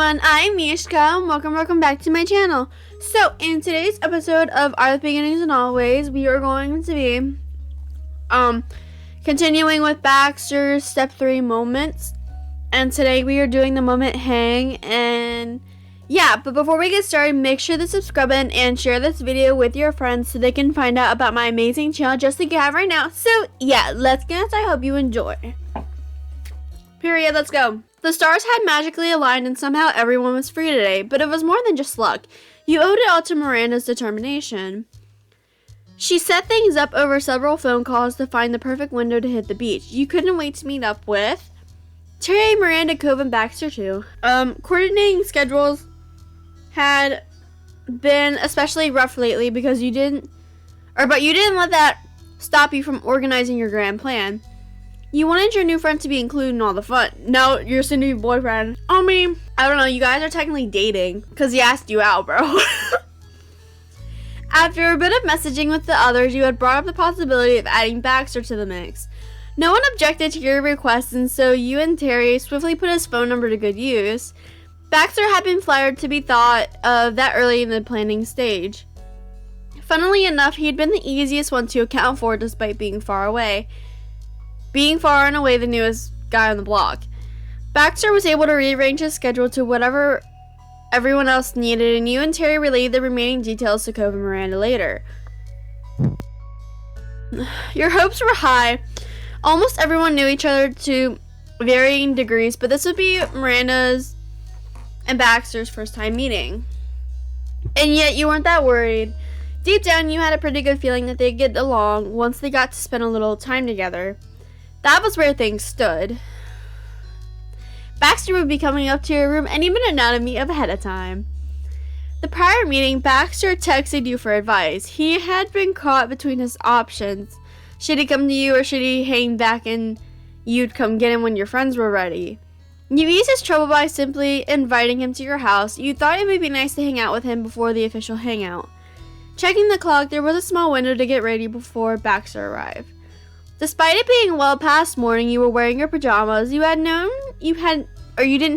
everyone, I'm Mishka, and welcome back to my channel. So, in today's episode of Our Life Beginnings and Always, we are going to be, continuing with Baxter's Step 3 moments. And today we are doing the moment hang, and yeah, but before we get started, make sure to subscribe and share this video with your friends so they can find out about my amazing channel just like you have right now. So, yeah, let's get into it. I hope you enjoy. Period, let's go. The stars had magically aligned and somehow everyone was free today, but it was more than just luck. You owed it all to Miranda's determination. She set things up over several phone calls to find the perfect window to hit the beach. You couldn't wait to meet up with Terry, Miranda, Cove, and Baxter too. Coordinating schedules had been especially rough lately because you didn't let that stop you from organizing your grand plan. You wanted your new friend to be included in all the fun. No, your soon-to-be boyfriend. I mean, I don't know, you guys are technically dating because he asked you out, bro. After a bit of messaging with the others, you had brought up the possibility of adding Baxter to the mix. No one objected to your request, and so you and Terry swiftly put his phone number to good use. Baxter had been flattered to be thought of that early in the planning stage. Funnily enough, he had been the easiest one to account for despite being far away. Being far and away the newest guy on the block. Baxter was able to rearrange his schedule to whatever everyone else needed, and you and Terry relayed the remaining details to Cove and Miranda later. Your hopes were high. Almost everyone knew each other to varying degrees, but this would be Miranda's and Baxter's first time meeting. And yet you weren't that worried. Deep down you had a pretty good feeling that they'd get along once they got to spend a little time together. That was where things stood. Baxter would be coming up to your room any minute now to meet up ahead of time. The prior meeting, Baxter texted you for advice. He had been caught between his options. Should he come to you or should he hang back and you'd come get him when your friends were ready? You eased his trouble by simply inviting him to your house. You thought it would be nice to hang out with him before the official hangout. Checking the clock, there was a small window to get ready before Baxter arrived. Despite it being well past morning, you were wearing your pajamas. You didn't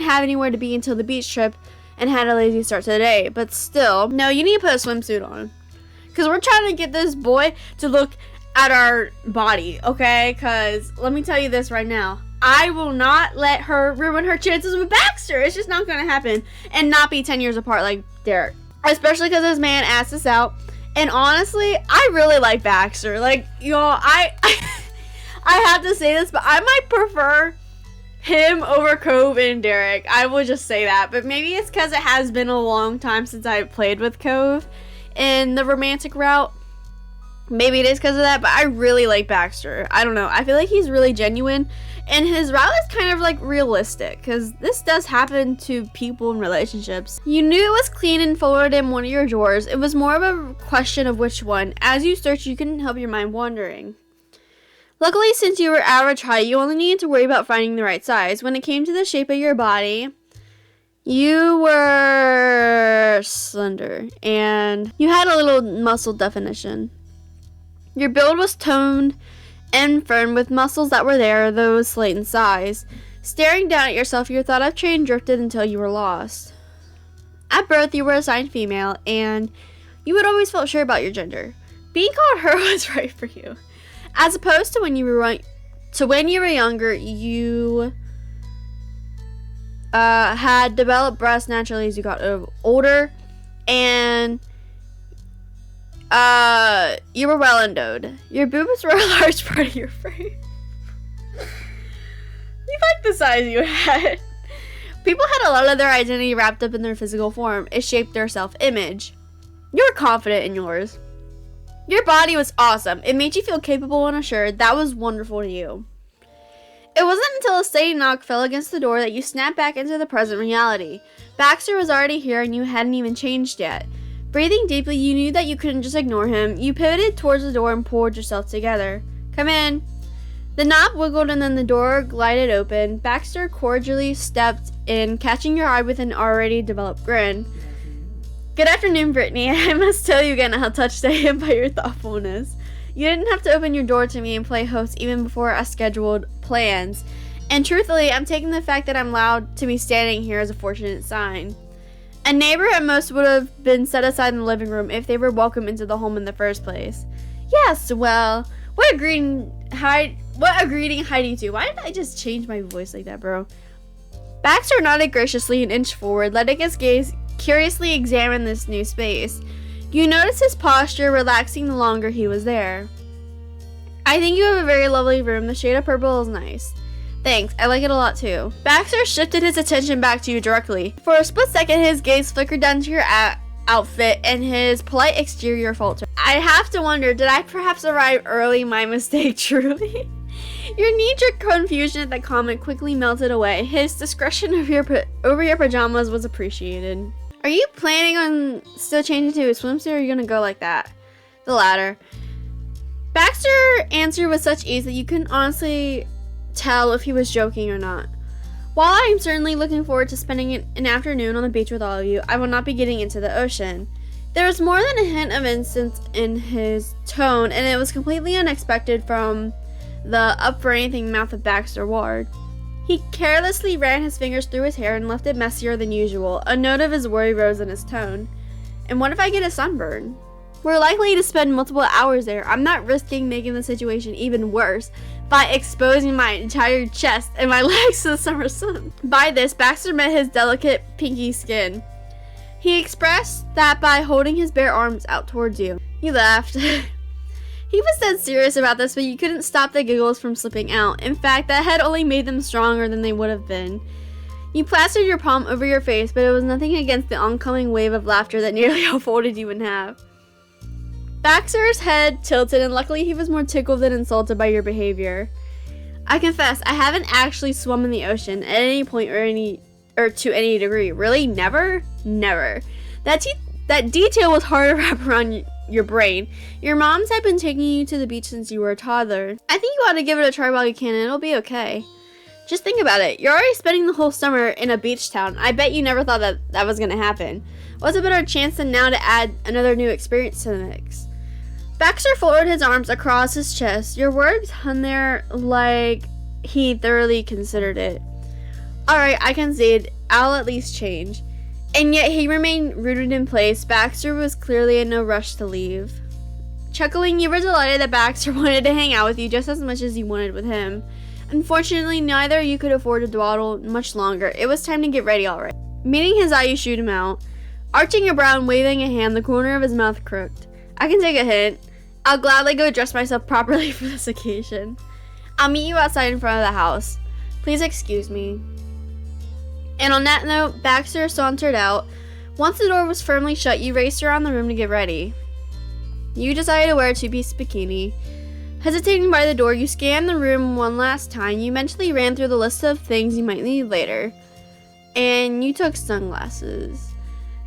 have anywhere to be until the beach trip and had a lazy start to the day. But still, no, you need to put a swimsuit on. Because we're trying to get this boy to look at our body, okay? Because let me tell you this right now. I will not let her ruin her chances with Baxter. It's just not going to happen. And not be 10 years apart like Derek. Especially because this man asked us out. And honestly, I really like Baxter. Like, y'all, I have to say this, but I might prefer him over Cove and Derek. I will just say that. But maybe it's because it has been a long time since I played with Cove in the romantic route. Maybe it is because of that, but I really like Baxter. I don't know. I feel like he's really genuine, and his route is kind of like realistic, because this does happen to people in relationships. You knew it was clean and folded in one of your drawers. It was more of a question of which one. As you searched, you couldn't help your mind wandering. Luckily, since you were average height, you only needed to worry about finding the right size. When it came to the shape of your body, you were slender, and you had a little muscle definition. Your build was toned and firm with muscles that were there, though slight in size. Staring down at yourself, your thought of change drifted until you were lost. At birth, you were assigned female, and you had always felt sure about your gender. Being called her was right for you. As opposed to when you were younger, you had developed breasts naturally as you got older, and you were well endowed. Your boobs were a large part of your frame. You liked the size you had. People had a lot of their identity wrapped up in their physical form. It shaped their self-image. You were confident in yours. Your body was awesome. It made you feel capable and assured. That was wonderful to you. It wasn't until a steady knock fell against the door that you snapped back into the present reality. Baxter was already here and you hadn't even changed yet. Breathing deeply, you knew that you couldn't just ignore him. You pivoted towards the door and pulled yourself together. Come in. The knob wiggled and then the door glided open. Baxter cordially stepped in, catching your eye with an already developed grin. Good afternoon, Brittany. I must tell you again how touched I am by your thoughtfulness. You didn't have to open your door to me and play host even before our scheduled plans. And truthfully, I'm taking the fact that I'm allowed to be standing here as a fortunate sign. A neighbor at most would have been set aside in the living room if they were welcome into the home in the first place. Yes, well, what a greeting Heidi to. Why did I just change my voice like that, bro? Baxter nodded graciously and inched forward, letting his gaze curiously examine this new space. You notice his posture relaxing the longer he was there. I think you have a very lovely room. The shade of purple is nice. Thanks, I like it a lot too. Baxter shifted his attention back to you directly. For a split second, his gaze flickered down to your outfit and his polite exterior faltered. I have to wonder, did I perhaps arrive early? My mistake, truly? Your knee-jerk confusion at that comment quickly melted away. His discretion over your pajamas was appreciated. Are you planning on still changing to a swimsuit, or are you gonna go like that? The latter. Baxter answered with such ease that you couldn't honestly tell if he was joking or not. While I am certainly looking forward to spending an afternoon on the beach with all of you, I will not be getting into the ocean. There was more than a hint of innocence in his tone, and it was completely unexpected from the up-for-anything mouth of Baxter Ward. He carelessly ran his fingers through his hair and left it messier than usual. A note of his worry rose in his tone. And what if I get a sunburn? We're likely to spend multiple hours there. I'm not risking making the situation even worse by exposing my entire chest and my legs to the summer sun. By this, Baxter met his delicate pinky skin. He expressed that by holding his bare arms out towards you. You laughed. He was dead serious about this, but you couldn't stop the giggles from slipping out. In fact, that had only made them stronger than they would have been. You plastered your palm over your face, but it was nothing against the oncoming wave of laughter that nearly unfolded you in half. Baxter's head tilted, and luckily he was more tickled than insulted by your behavior. I confess, I haven't actually swum in the ocean at any point or to any degree. Really? Never? Never. That detail was hard to wrap around your brain. Your moms had been taking you to the beach since you were a toddler. I think you ought to give it a try while you can, and it'll be okay. Just think about it. You're already spending the whole summer in a beach town. I bet you never thought that was going to happen. What's a better chance than now to add another new experience to the mix? Baxter folded his arms across his chest. Your words hung there like he thoroughly considered it. Alright, I concede. I'll at least change. And yet he remained rooted in place. Baxter was clearly in no rush to leave. Chuckling, you were delighted that Baxter wanted to hang out with you just as much as you wanted with him. Unfortunately, neither of you could afford to dawdle much longer. It was time to get ready already. Meeting his eye, you shooed him out. Arching a brow and waving a hand, the corner of his mouth crooked. I can take a hint. I'll gladly go dress myself properly for this occasion. I'll meet you outside in front of the house. Please excuse me. And on that note, Baxter sauntered out. Once the door was firmly shut, you raced around the room to get ready. You decided to wear a two-piece bikini. Hesitating by the door, you scanned the room one last time. You mentally ran through the list of things you might need later. And you took sunglasses.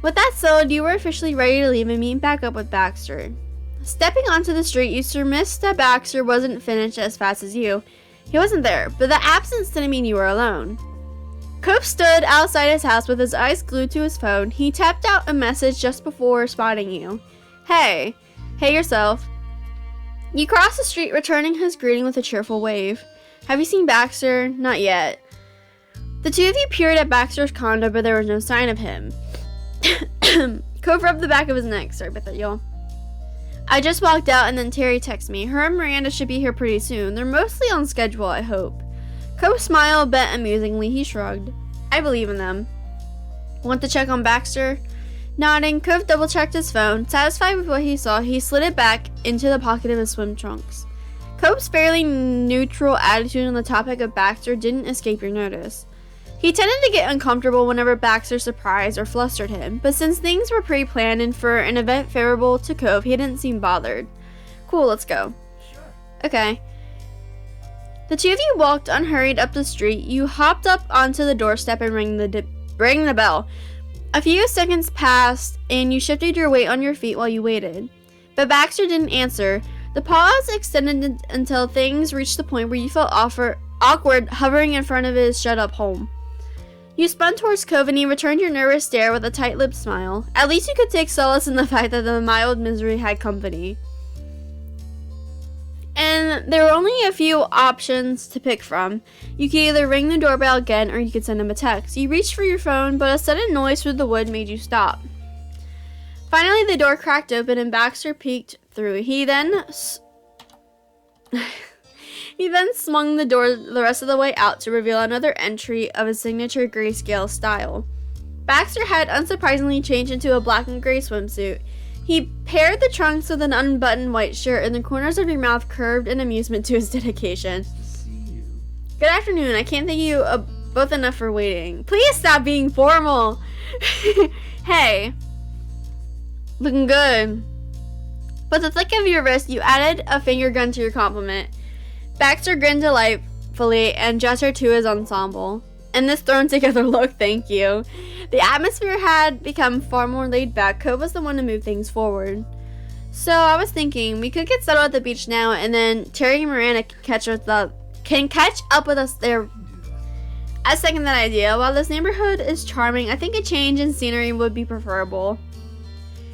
With that settled, you were officially ready to leave and meet back up with Baxter. Stepping onto the street, you surmised that Baxter wasn't finished as fast as you. He wasn't there, but the absence didn't mean you were alone. Cove stood outside his house with his eyes glued to his phone. He tapped out a message just before spotting you. Hey yourself. You crossed the street, returning his greeting with a cheerful wave. Have you seen Baxter? Not yet. The two of you peered at Baxter's condo, but there was no sign of him. Cove rubbed the back of his neck. Sorry about that, y'all. I just walked out and then Terry texted me. Her and Miranda should be here pretty soon. They're mostly on schedule, I hope. Cove smiled a bit amusingly. He shrugged. I believe in them. Want to check on Baxter? Nodding, Cove double-checked his phone. Satisfied with what he saw, he slid it back into the pocket of his swim trunks. Cove's fairly neutral attitude on the topic of Baxter didn't escape your notice. He tended to get uncomfortable whenever Baxter surprised or flustered him, but since things were pre-planned and for an event favorable to Cove, he didn't seem bothered. Cool, let's go. Sure. Okay. The two of you walked unhurried up the street. You hopped up onto the doorstep and rang the bell. A few seconds passed, and you shifted your weight on your feet while you waited. But Baxter didn't answer. The pause extended until things reached the point where you felt awkward hovering in front of his shut-up home. You spun towards Cove and he returned your nervous stare with a tight-lipped smile. At least you could take solace in the fact that the mild misery had company. And There were only a few options to pick from. You could either ring the doorbell again or you could send him a text. You reached for your phone, but a sudden noise through the wood made you stop. Finally, the door cracked open and Baxter peeked through. He then swung the door the rest of the way out to reveal another entry of his signature grayscale style. Baxter had unsurprisingly changed into a black and gray swimsuit. He paired the trunks with an unbuttoned white shirt, and the corners of your mouth curved in amusement to his dedication. Good afternoon. I can't thank you both enough for waiting. Please stop being formal. Hey. Looking good. With the flick of your wrist, you added a finger gun to your compliment. Baxter grinned delightfully and gestured to his ensemble. And this thrown together look, thank you. The atmosphere had become far more laid back. Cove was the one to move things forward. So I was thinking we could get settled at the beach now, and then Terry and Miranda can catch up with us there. I second that idea. While this neighborhood is charming, I think a change in scenery would be preferable.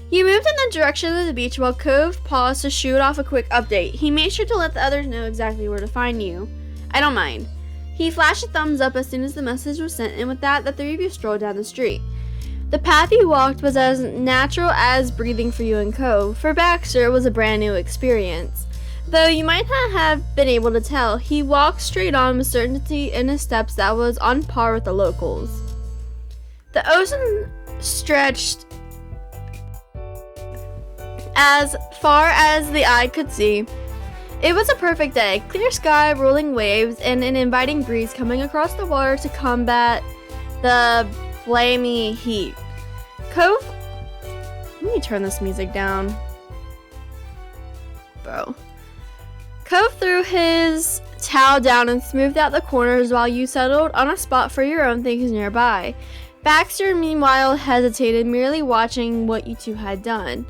You moved in the direction of the beach while Cove paused to shoot off a quick update. He made sure to let the others know exactly where to find you. I don't mind. He flashed a thumbs up as soon as the message was sent, and with that, the three of you strolled down the street. The path you walked was as natural as breathing for you and Cove. For Baxter, it was a brand new experience. Though you might not have been able to tell, he walked straight on with certainty in his steps that was on par with the locals. The ocean stretched as far as the eye could see. It was a perfect day. Clear sky, rolling waves, and an inviting breeze coming across the water to combat the flaming heat. Cove... Let me turn this music down. Bro. Cove threw his towel down and smoothed out the corners while you settled on a spot for your own things nearby. Baxter, meanwhile, hesitated, merely watching what you two had done.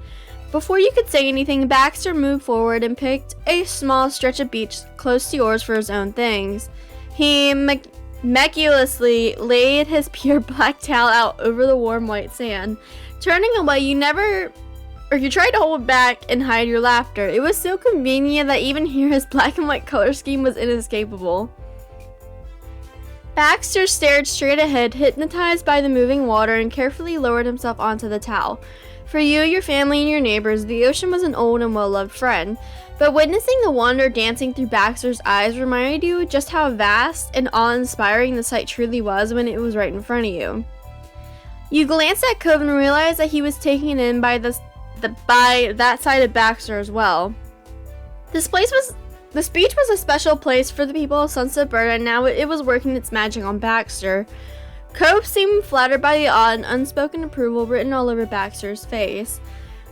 Before you could say anything, Baxter moved forward and picked a small stretch of beach close to yours for his own things. He meticulously laid his pure black towel out over the warm white sand. Turning away, you tried to hold back and hide your laughter. It was so convenient that even here his black and white color scheme was inescapable. Baxter stared straight ahead, hypnotized by the moving water, and carefully lowered himself onto the towel. For you, your family, and your neighbors, the ocean was an old and well-loved friend. But witnessing the wonder dancing through Baxter's eyes reminded you just how vast and awe-inspiring the sight truly was when it was right in front of you. You glanced at Cove and realized that he was taken in by that side of Baxter as well. This beach was a special place for the people of Sunset Bird, and now it was working its magic on Baxter. Cove seemed flattered by the odd and unspoken approval written all over Baxter's face.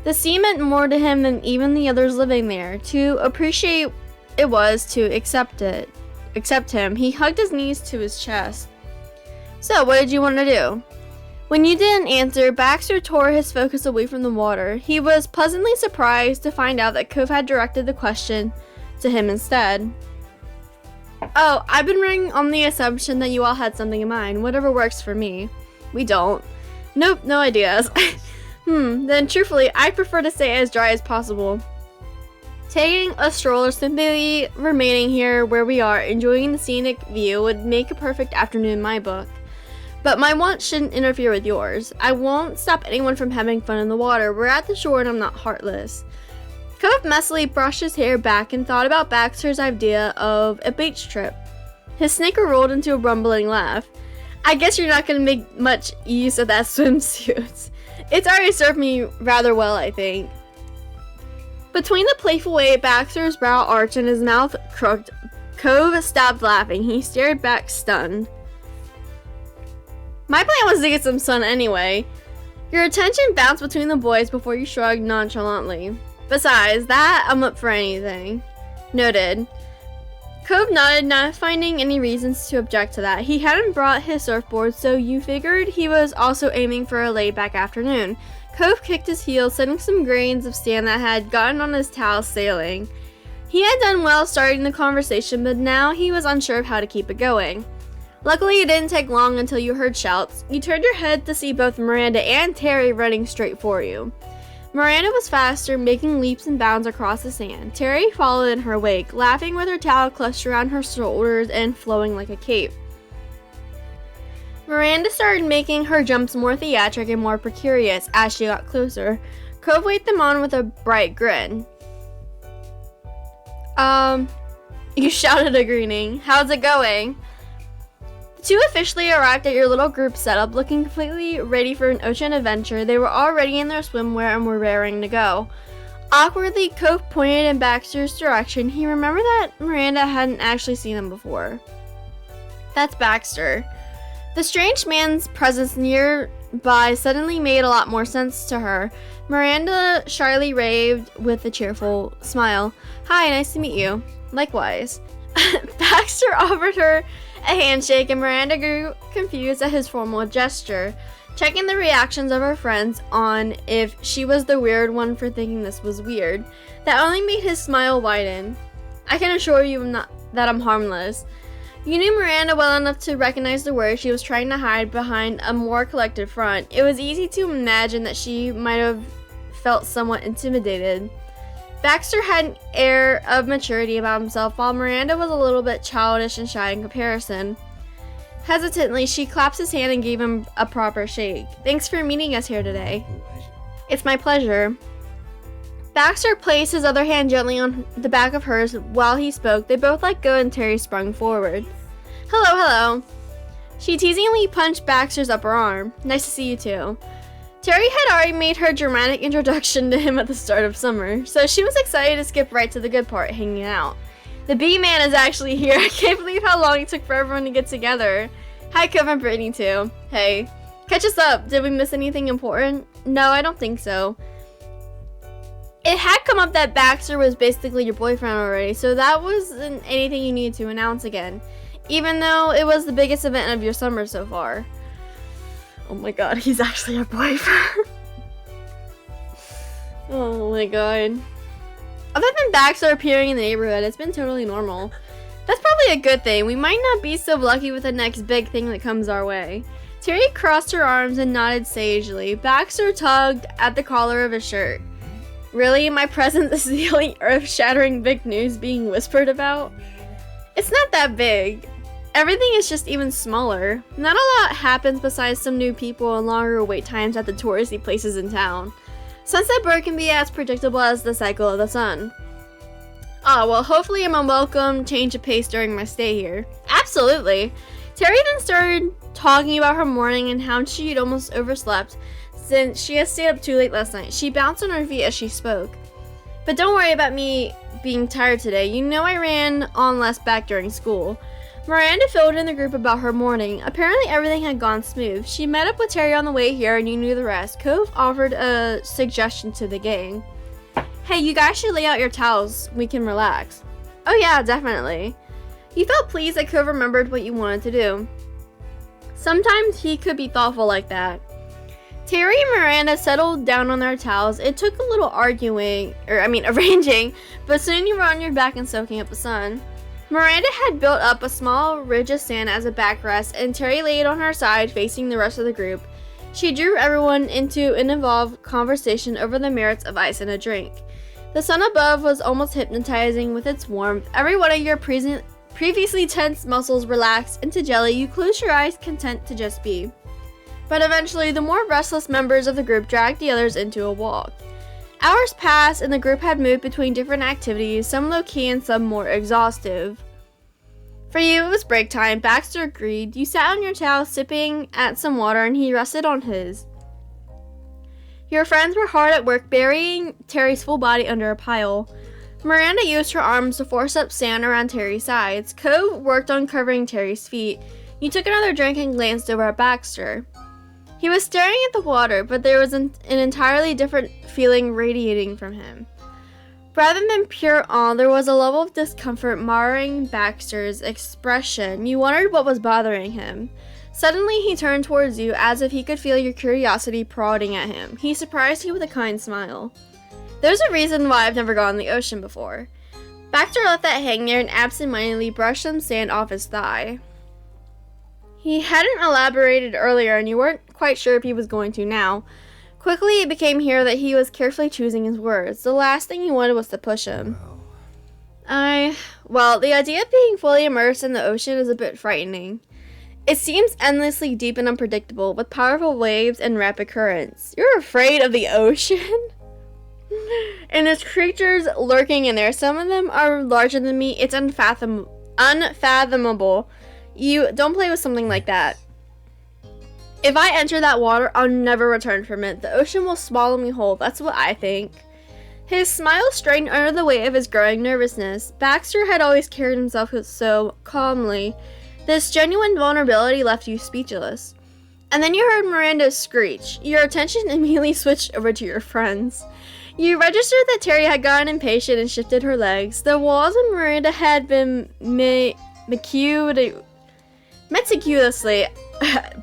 The sea meant more to him than even the others living there. To appreciate it was to accept him. He hugged his knees to his chest. So, what did you want to do? When you didn't answer, Baxter tore his focus away from the water. He was pleasantly surprised to find out that Cove had directed the question to him instead. Oh, I've been running on the assumption that you all had something in mind. Whatever works for me. We don't. Nope, no ideas. Then truthfully, I prefer to stay as dry as possible. Taking a stroll or simply remaining here where we are, enjoying the scenic view, would make a perfect afternoon in my book. But my wants shouldn't interfere with yours. I won't stop anyone from having fun in the water. We're at the shore and I'm not heartless. Cove messily brushed his hair back and thought about Baxter's idea of a beach trip. His snicker rolled into a rumbling laugh. I guess you're not going to make much use of that swimsuit. It's already served me rather well, I think. Between the playful way Baxter's brow arched and his mouth crooked, Cove stopped laughing. He stared back stunned. My plan was to get some sun anyway. Your attention bounced between the boys before you shrugged nonchalantly. Besides that, I'm up for anything. Noted. Cove nodded, not finding any reasons to object to that. He hadn't brought his surfboard, so you figured he was also aiming for a laid-back afternoon. Cove kicked his heels, sending some grains of sand that had gotten on his towel sailing. He had done well starting the conversation, but now he was unsure of how to keep it going. Luckily, it didn't take long until you heard shouts. You turned your head to see both Miranda and Terry running straight for you. Miranda was faster, making leaps and bounds across the sand. Terry followed in her wake, laughing with her towel clutched around her shoulders and flowing like a cape. Miranda started making her jumps more theatric and more precarious as she got closer. Cove waved them on with a bright grin. You shouted, agreeing. How's it going? The two officially arrived at your little group setup, looking completely ready for an ocean adventure. They were already in their swimwear and were raring to go. Awkwardly, Cove pointed in Baxter's direction. He remembered that Miranda hadn't actually seen him before. That's Baxter. The strange man's presence nearby suddenly made a lot more sense to her. Miranda shyly raved with a cheerful smile. Hi, nice to meet you. Likewise. Baxter offered her a handshake and Miranda grew confused at his formal gesture, checking the reactions of her friends on if she was the weird one for thinking this was weird. That only made his smile widen. I can assure you that I'm harmless. You knew Miranda well enough to recognize the words she was trying to hide behind a more collected front. It was easy to imagine that she might have felt somewhat intimidated. Baxter had an air of maturity about himself, while Miranda was a little bit childish and shy in comparison. Hesitantly, she clapped his hand and gave him a proper shake. Thanks for meeting us here today. It's my pleasure. Baxter placed his other hand gently on the back of hers while he spoke. They both let go and Terry sprung forward. Hello. She teasingly punched Baxter's upper arm. Nice to see you too. Terry had already made her dramatic introduction to him at the start of summer, so she was excited to skip right to the good part, hanging out. The bee man is actually here. I can't believe how long it took for everyone to get together. Hi, Cove and Brittany too. Hey. Catch us up. Did we miss anything important? No, I don't think so. It had come up that Baxter was basically your boyfriend already, so that wasn't anything you needed to announce again, even though it was the biggest event of your summer so far. Oh my god, he's actually our boyfriend. Oh my god. Other than Baxter appearing in the neighborhood, it's been totally normal. That's probably a good thing. We might not be so lucky with the next big thing that comes our way. Terry crossed her arms and nodded sagely. Baxter tugged at the collar of his shirt. Really? My presence is the only earth-shattering big news being whispered about? It's not that big. Everything is just even smaller. Not a lot happens besides some new people and longer wait times at the touristy places in town. Sunset Bird can be as predictable as the cycle of the sun. Well, hopefully I'm a welcome change of pace during my stay here. Absolutely. Terry then started talking about her morning and how she'd almost overslept since she had stayed up too late last night. She bounced on her feet as she spoke. But don't worry about me being tired today. You know I ran on less back during school. Miranda filled in the group about her morning. Apparently everything had gone smooth. She met up with Terry on the way here and you knew the rest. Cove offered a suggestion to the gang. Hey, you guys should lay out your towels. We can relax. Oh yeah, definitely. You felt pleased that Cove remembered what you wanted to do. Sometimes he could be thoughtful like that. Terry and Miranda settled down on their towels. It took a little arranging, but soon you were on your back and soaking up the sun. Miranda had built up a small ridge of sand as a backrest, and Terry laid on her side facing the rest of the group. She drew everyone into an involved conversation over the merits of ice and a drink. The sun above was almost hypnotizing with its warmth. Every one of your previously tense muscles relaxed into jelly. You closed your eyes, content to just be. But eventually, the more restless members of the group dragged the others into a walk. Hours passed, and the group had moved between different activities, some low-key and some more exhaustive. For you, it was break time. Baxter agreed. You sat on your towel, sipping at some water, and he rested on his. Your friends were hard at work, burying Terry's full body under a pile. Miranda used her arms to force up sand around Terry's sides. Cove worked on covering Terry's feet. You took another drink and glanced over at Baxter. He was staring at the water, but there was an entirely different feeling radiating from him. Rather than pure awe, there was a level of discomfort marring Baxter's expression. You wondered what was bothering him. Suddenly, he turned towards you as if he could feel your curiosity prodding at him. He surprised you with a kind smile. There's a reason why I've never gone in the ocean before. Baxter let that hang there and absentmindedly brushed some sand off his thigh. He hadn't elaborated earlier, and you weren't quite sure if he was going to now. Quickly, it became clear that he was carefully choosing his words. The last thing he wanted was to push him. Well, the idea of being fully immersed in the ocean is a bit frightening. It seems endlessly deep and unpredictable, with powerful waves and rapid currents. You're afraid of the ocean? And there's creatures lurking in there. Some of them are larger than me. It's unfathomable. You don't play with something like that. If I enter that water, I'll never return from it. The ocean will swallow me whole. That's what I think. His smile strained under the weight of his growing nervousness. Baxter had always carried himself so calmly. This genuine vulnerability left you speechless. And then you heard Miranda's screech. Your attention immediately switched over to your friends. You registered that Terry had gotten impatient and shifted her legs. The walls of Miranda had been meticulously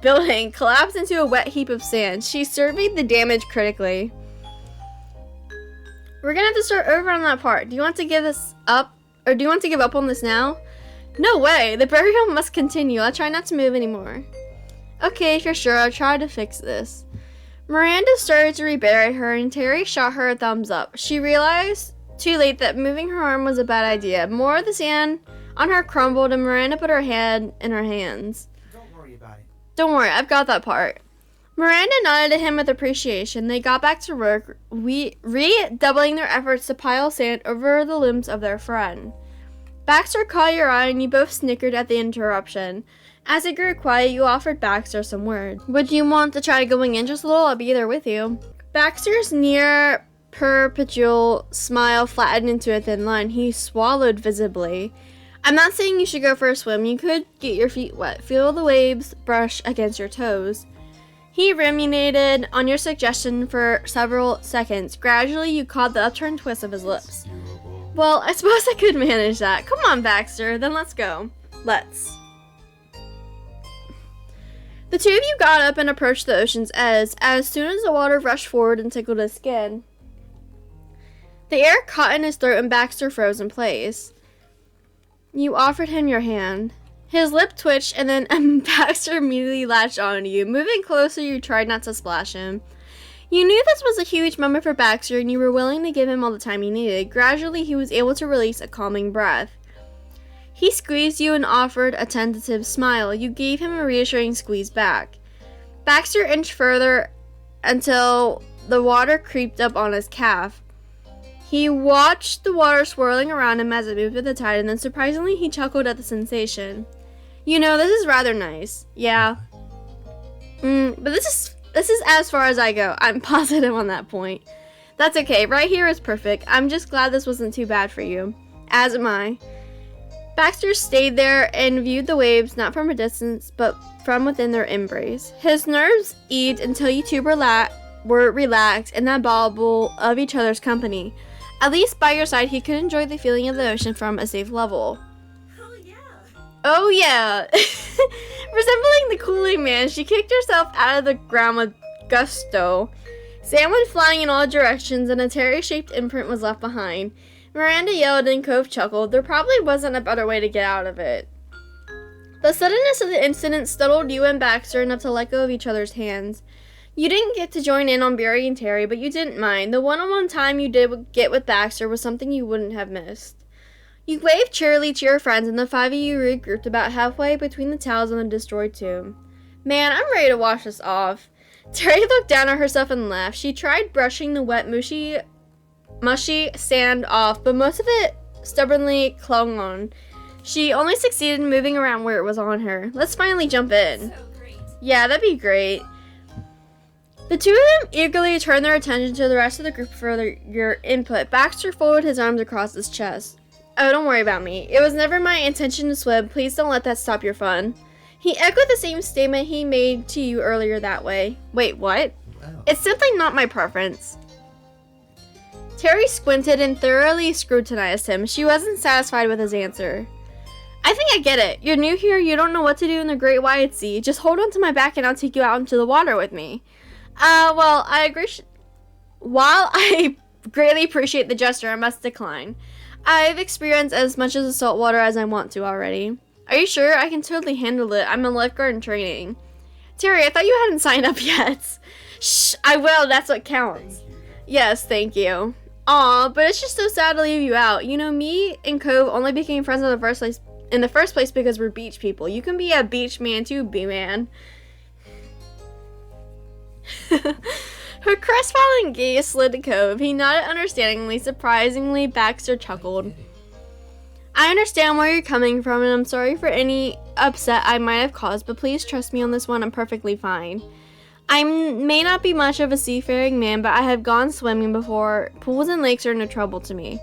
building collapsed into a wet heap of sand. She surveyed the damage critically. We're gonna have to start over on that part. Do you want to give this up? Or do you want to give up on this now? No way! The burial must continue. I'll try not to move anymore. Okay, if you're sure, I'll try to fix this. Miranda started to rebury her, and Terry shot her a thumbs up. She realized too late that moving her arm was a bad idea. More of the sand on her crumbled, and Miranda put her head in her hands. Don't worry about it. Don't worry, I've got that part. Miranda nodded at him with appreciation. They got back to work, redoubling their efforts to pile sand over the limbs of their friend. Baxter caught your eye, and you both snickered at the interruption. As it grew quiet, you offered Baxter some words. Would you want to try going in just a little? I'll be there with you. Baxter's near perpetual smile flattened into a thin line. He swallowed visibly. I'm not saying you should go for a swim. You could get your feet wet. Feel the waves brush against your toes. He ruminated on your suggestion for several seconds. Gradually, you caught the upturned twist of his lips. Well, I suppose I could manage that. Come on, Baxter. Then let's go. Let's. The two of you got up and approached the ocean's edge. As soon as the water rushed forward and tickled his skin, the air caught in his throat and Baxter froze in place. You offered him your hand. His lip twitched, and then Baxter immediately latched onto you. Moving closer, you tried not to splash him. You knew this was a huge moment for Baxter, and you were willing to give him all the time he needed. Gradually, he was able to release a calming breath. He squeezed you and offered a tentative smile. You gave him a reassuring squeeze back. Baxter inched further until the water creeped up on his calf. He watched the water swirling around him as it moved with the tide, and then surprisingly, he chuckled at the sensation. You know, this is rather nice. Yeah. But this is as far as I go. I'm positive on that point. That's okay. Right here is perfect. I'm just glad this wasn't too bad for you. As am I. Baxter stayed there and viewed the waves not from a distance, but from within their embrace. His nerves eased until you two were relaxed in that bubble of each other's company. At least by your side, he could enjoy the feeling of the ocean from a safe level. Oh yeah! Resembling the Kool-Aid Man, she kicked herself out of the ground with gusto. Sand went flying in all directions, and a Terry-shaped imprint was left behind. Miranda yelled and Cove chuckled. There probably wasn't a better way to get out of it. The suddenness of the incident startled you and Baxter enough to let go of each other's hands. You didn't get to join in on burying Terry, but you didn't mind. The one-on-one time you did get with Baxter was something you wouldn't have missed. You waved cheerily to your friends, and the five of you regrouped about halfway between the towels and the destroyed tomb. Man, I'm ready to wash this off. Terry looked down at herself and laughed. She tried brushing the wet, mushy sand off, but most of it stubbornly clung on. She only succeeded in moving around where it was on her. Let's finally jump in. So great. Yeah, that'd be great. The two of them eagerly turned their attention to the rest of the group for your input. Baxter folded his arms across his chest. Oh, don't worry about me. It was never my intention to swim. Please don't let that stop your fun. He echoed the same statement he made to you earlier that way. Wait, what? Wow. It's simply not my preference. Terry squinted and thoroughly scrutinized him. She wasn't satisfied with his answer. I think I get it. You're new here. You don't know what to do in the Great Wide Sea. Just hold on to my back and I'll take you out into the water with me. Well, I agree. While I greatly appreciate the gesture, I must decline. I've experienced as much of the salt water as I want to already. Are you sure? I can totally handle it. I'm a lifeguard in training. Terry, I thought you hadn't signed up yet. Shh, I will. That's what counts. Yes, thank you. Aw, but it's just so sad to leave you out. You know, me and Cove only became friends in the first place because we're beach people. You can be a beach man too, B-man. Her crestfallen gaze slid to Cove. He nodded understandingly. Surprisingly, Baxter chuckled. I understand where you're coming from, and I'm sorry for any upset I might have caused, but please trust me on this one, I'm perfectly fine. I may not be much of a seafaring man, but I have gone swimming before. Pools and lakes are no trouble to me.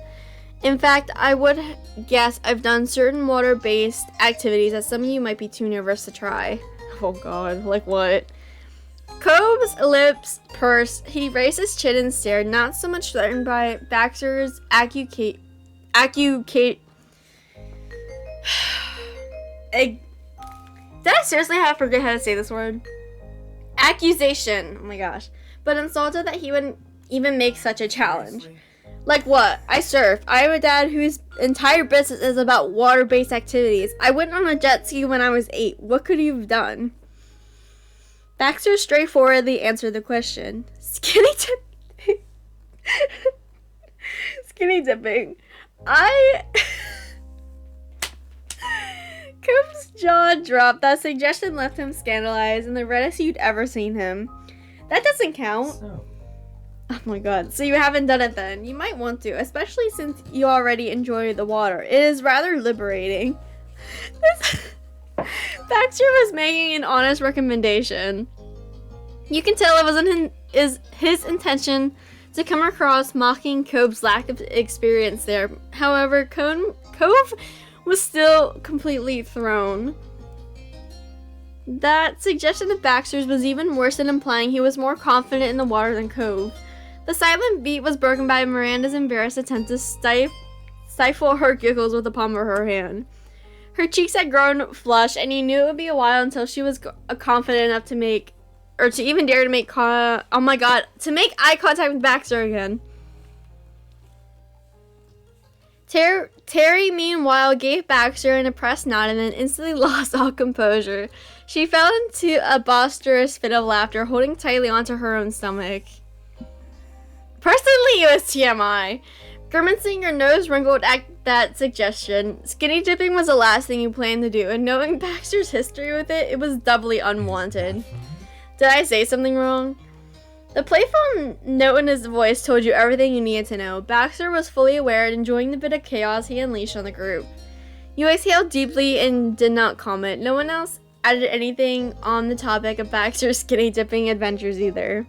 In fact, I would guess I've done certain water-based activities that some of you might be too nervous to try. Oh god, like what? Cove's lips pursed. He raised his chin and stared, not so much threatened by Baxter's Did I seriously have to forget how to say this word? Accusation. Oh my gosh. But insulted that he wouldn't even make such a challenge. Like what? I surf. I have a dad whose entire business is about water-based activities. I went on a jet ski when I was 8. What could you have done? Baxter straightforwardly answered the question. Skinny dipping. Skinny dipping. Cove's jaw dropped. That suggestion left him scandalized and the reddest you'd ever seen him. That doesn't count. Oh my god. So you haven't done it then. You might want to, especially since you already enjoy the water. It is rather liberating. Baxter was making an honest recommendation. You can tell it wasn't his intention to come across mocking Cove's lack of experience there. However, Cove was still completely thrown. That suggestion of Baxter's was even worse than implying he was more confident in the water than Cove. The silent beat was broken by Miranda's embarrassed attempt to stifle her giggles with the palm of her hand. Her cheeks had grown flushed, and he knew it would be a while until she was confident enough to make, or to even dare to make, to make eye contact with Baxter again. Terry, meanwhile, gave Baxter an impressed nod and then instantly lost all composure. She fell into a boisterous fit of laughter, holding tightly onto her own stomach. Personally, it was TMI. Grimacing, your nose wrinkled at that suggestion. Skinny dipping was the last thing you planned to do, and knowing Baxter's history with it, it was doubly unwanted. Did I say something wrong? The playful note in his voice told you everything you needed to know. Baxter was fully aware and enjoying the bit of chaos he unleashed on the group. You exhaled deeply and did not comment. No one else added anything on the topic of Baxter's skinny dipping adventures either.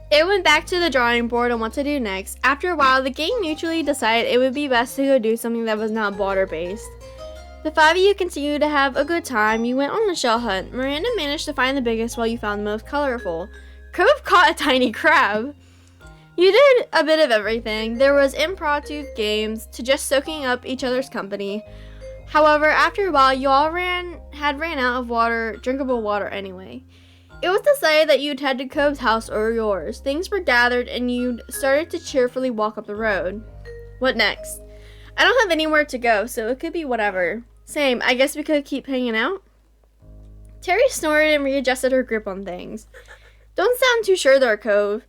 It went back to the drawing board on what to do next. After a while, the gang mutually decided it would be best to go do something that was not water-based. The 5 of you continued to have a good time. You went on a shell hunt. Miranda managed to find the biggest while you found the most colorful. Cove caught a tiny crab. You did a bit of everything. There was impromptu games to just soaking up each other's company. However, after a while, you all had ran out of drinkable water anyway. It was decided that you'd head to Cove's house or yours. Things were gathered and you'd started to cheerfully walk up the road. What next? I don't have anywhere to go, so it could be whatever. Same, I guess we could keep hanging out? Terry snorted and readjusted her grip on things. Don't sound too sure there, Cove.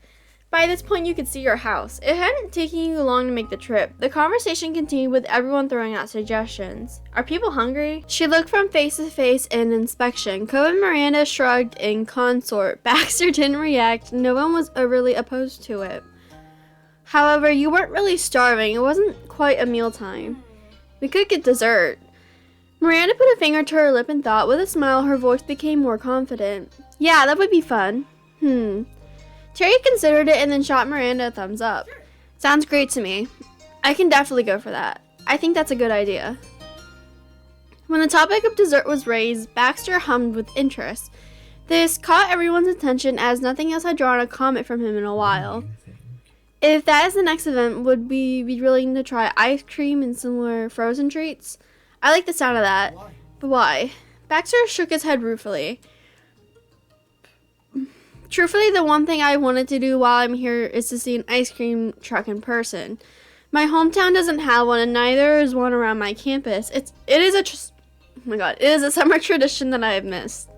By this point, you could see your house. It hadn't taken you long to make the trip. The conversation continued with everyone throwing out suggestions. Are people hungry? She looked from face to face in inspection. Cove and Miranda shrugged in consort. Baxter didn't react. No one was overly opposed to it. However, you weren't really starving. It wasn't quite a mealtime. We could get dessert. Miranda put a finger to her lip and thought. With a smile, her voice became more confident. Yeah, that would be fun. Terry considered it and then shot Miranda a thumbs up. Sounds great to me. I can definitely go for that. I think that's a good idea. When the topic of dessert was raised, Baxter hummed with interest. This caught everyone's attention as nothing else had drawn a comment from him in a while. If that is the next event, would we be willing to try ice cream and similar frozen treats? I like the sound of that. But why? Baxter shook his head ruefully. Truthfully, the one thing I wanted to do while I'm here is to see an ice cream truck in person. My hometown doesn't have one, and neither is one around my campus. It is a summer tradition that I have missed.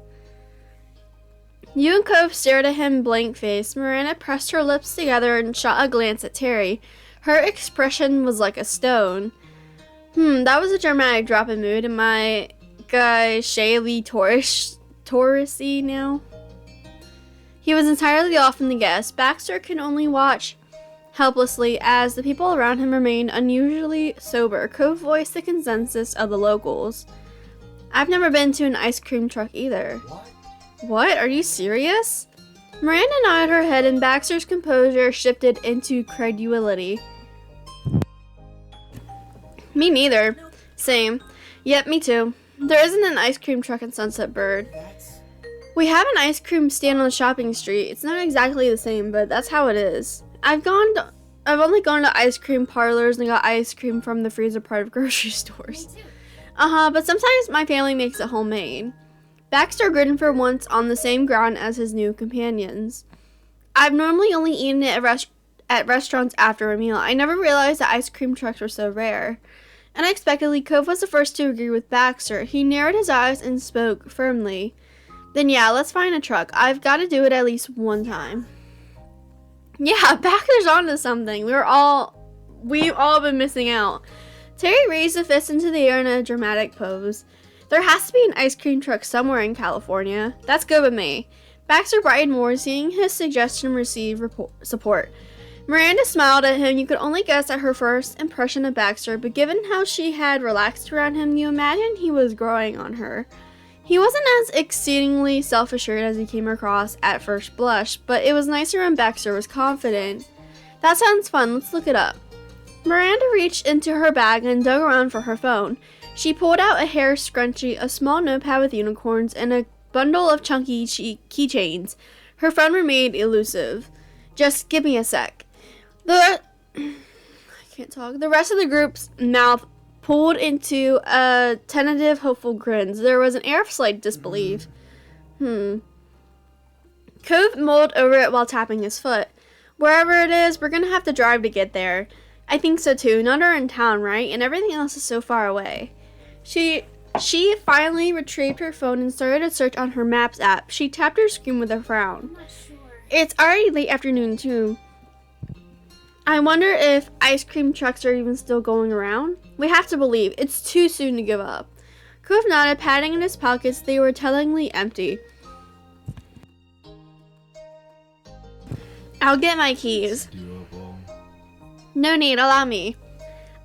You and Cove stared at him blank-faced. Miranda pressed her lips together and shot a glance at Terry. Her expression was like a stone. That was a dramatic drop in mood. Am I Taurus-y now? He was entirely off in the guess. Baxter could only watch helplessly as the people around him remained unusually sober. Cove voiced the consensus of the locals. I've never been to an ice cream truck either. What? Are you serious? Miranda nodded her head and Baxter's composure shifted into credulity. Me neither. Same. Yep, me too. There isn't an ice cream truck in Sunset Bird. We have an ice cream stand on the shopping street. It's not exactly the same, but that's how it is. I've only gone to ice cream parlors and got ice cream from the freezer part of grocery stores. But sometimes my family makes it homemade. Baxter grinned for once on the same ground as his new companions. I've normally only eaten it at restaurants after a meal. I never realized that ice cream trucks were so rare. Unexpectedly, Cove was the first to agree with Baxter. He narrowed his eyes and spoke firmly. Then yeah, let's find a truck. I've got to do it at least one time. Yeah, Baxter's onto something. We've all been missing out. Terry raised a fist into the air in a dramatic pose. There has to be an ice cream truck somewhere in California. That's good with me. Baxter brightened more, seeing his suggestion receive support. Miranda smiled at him. You could only guess at her first impression of Baxter, but given how she had relaxed around him, you imagined he was growing on her. He wasn't as exceedingly self-assured as he came across at first blush, but it was nicer when Baxter was confident. That sounds fun. Let's look it up. Miranda reached into her bag and dug around for her phone. She pulled out a hair scrunchie, a small notepad with unicorns, and a bundle of chunky keychains. Her phone remained elusive. Just give me a sec. I can't talk. The rest of the group's mouth pulled into a tentative, hopeful grins. There was an air of slight disbelief. Cove mulled over it while tapping his foot. Wherever it is, we're gonna have to drive to get there. I think so too. None are in town, right? And everything else is so far away. She finally retrieved her phone and started a search on her Maps app. She tapped her screen with a frown. I'm not sure. It's already late afternoon too. I wonder if ice cream trucks are even still going around. We have to believe. It's too soon to give up. Cove nodded, patting in his pockets. They were tellingly empty. I'll get my keys. No need, allow me.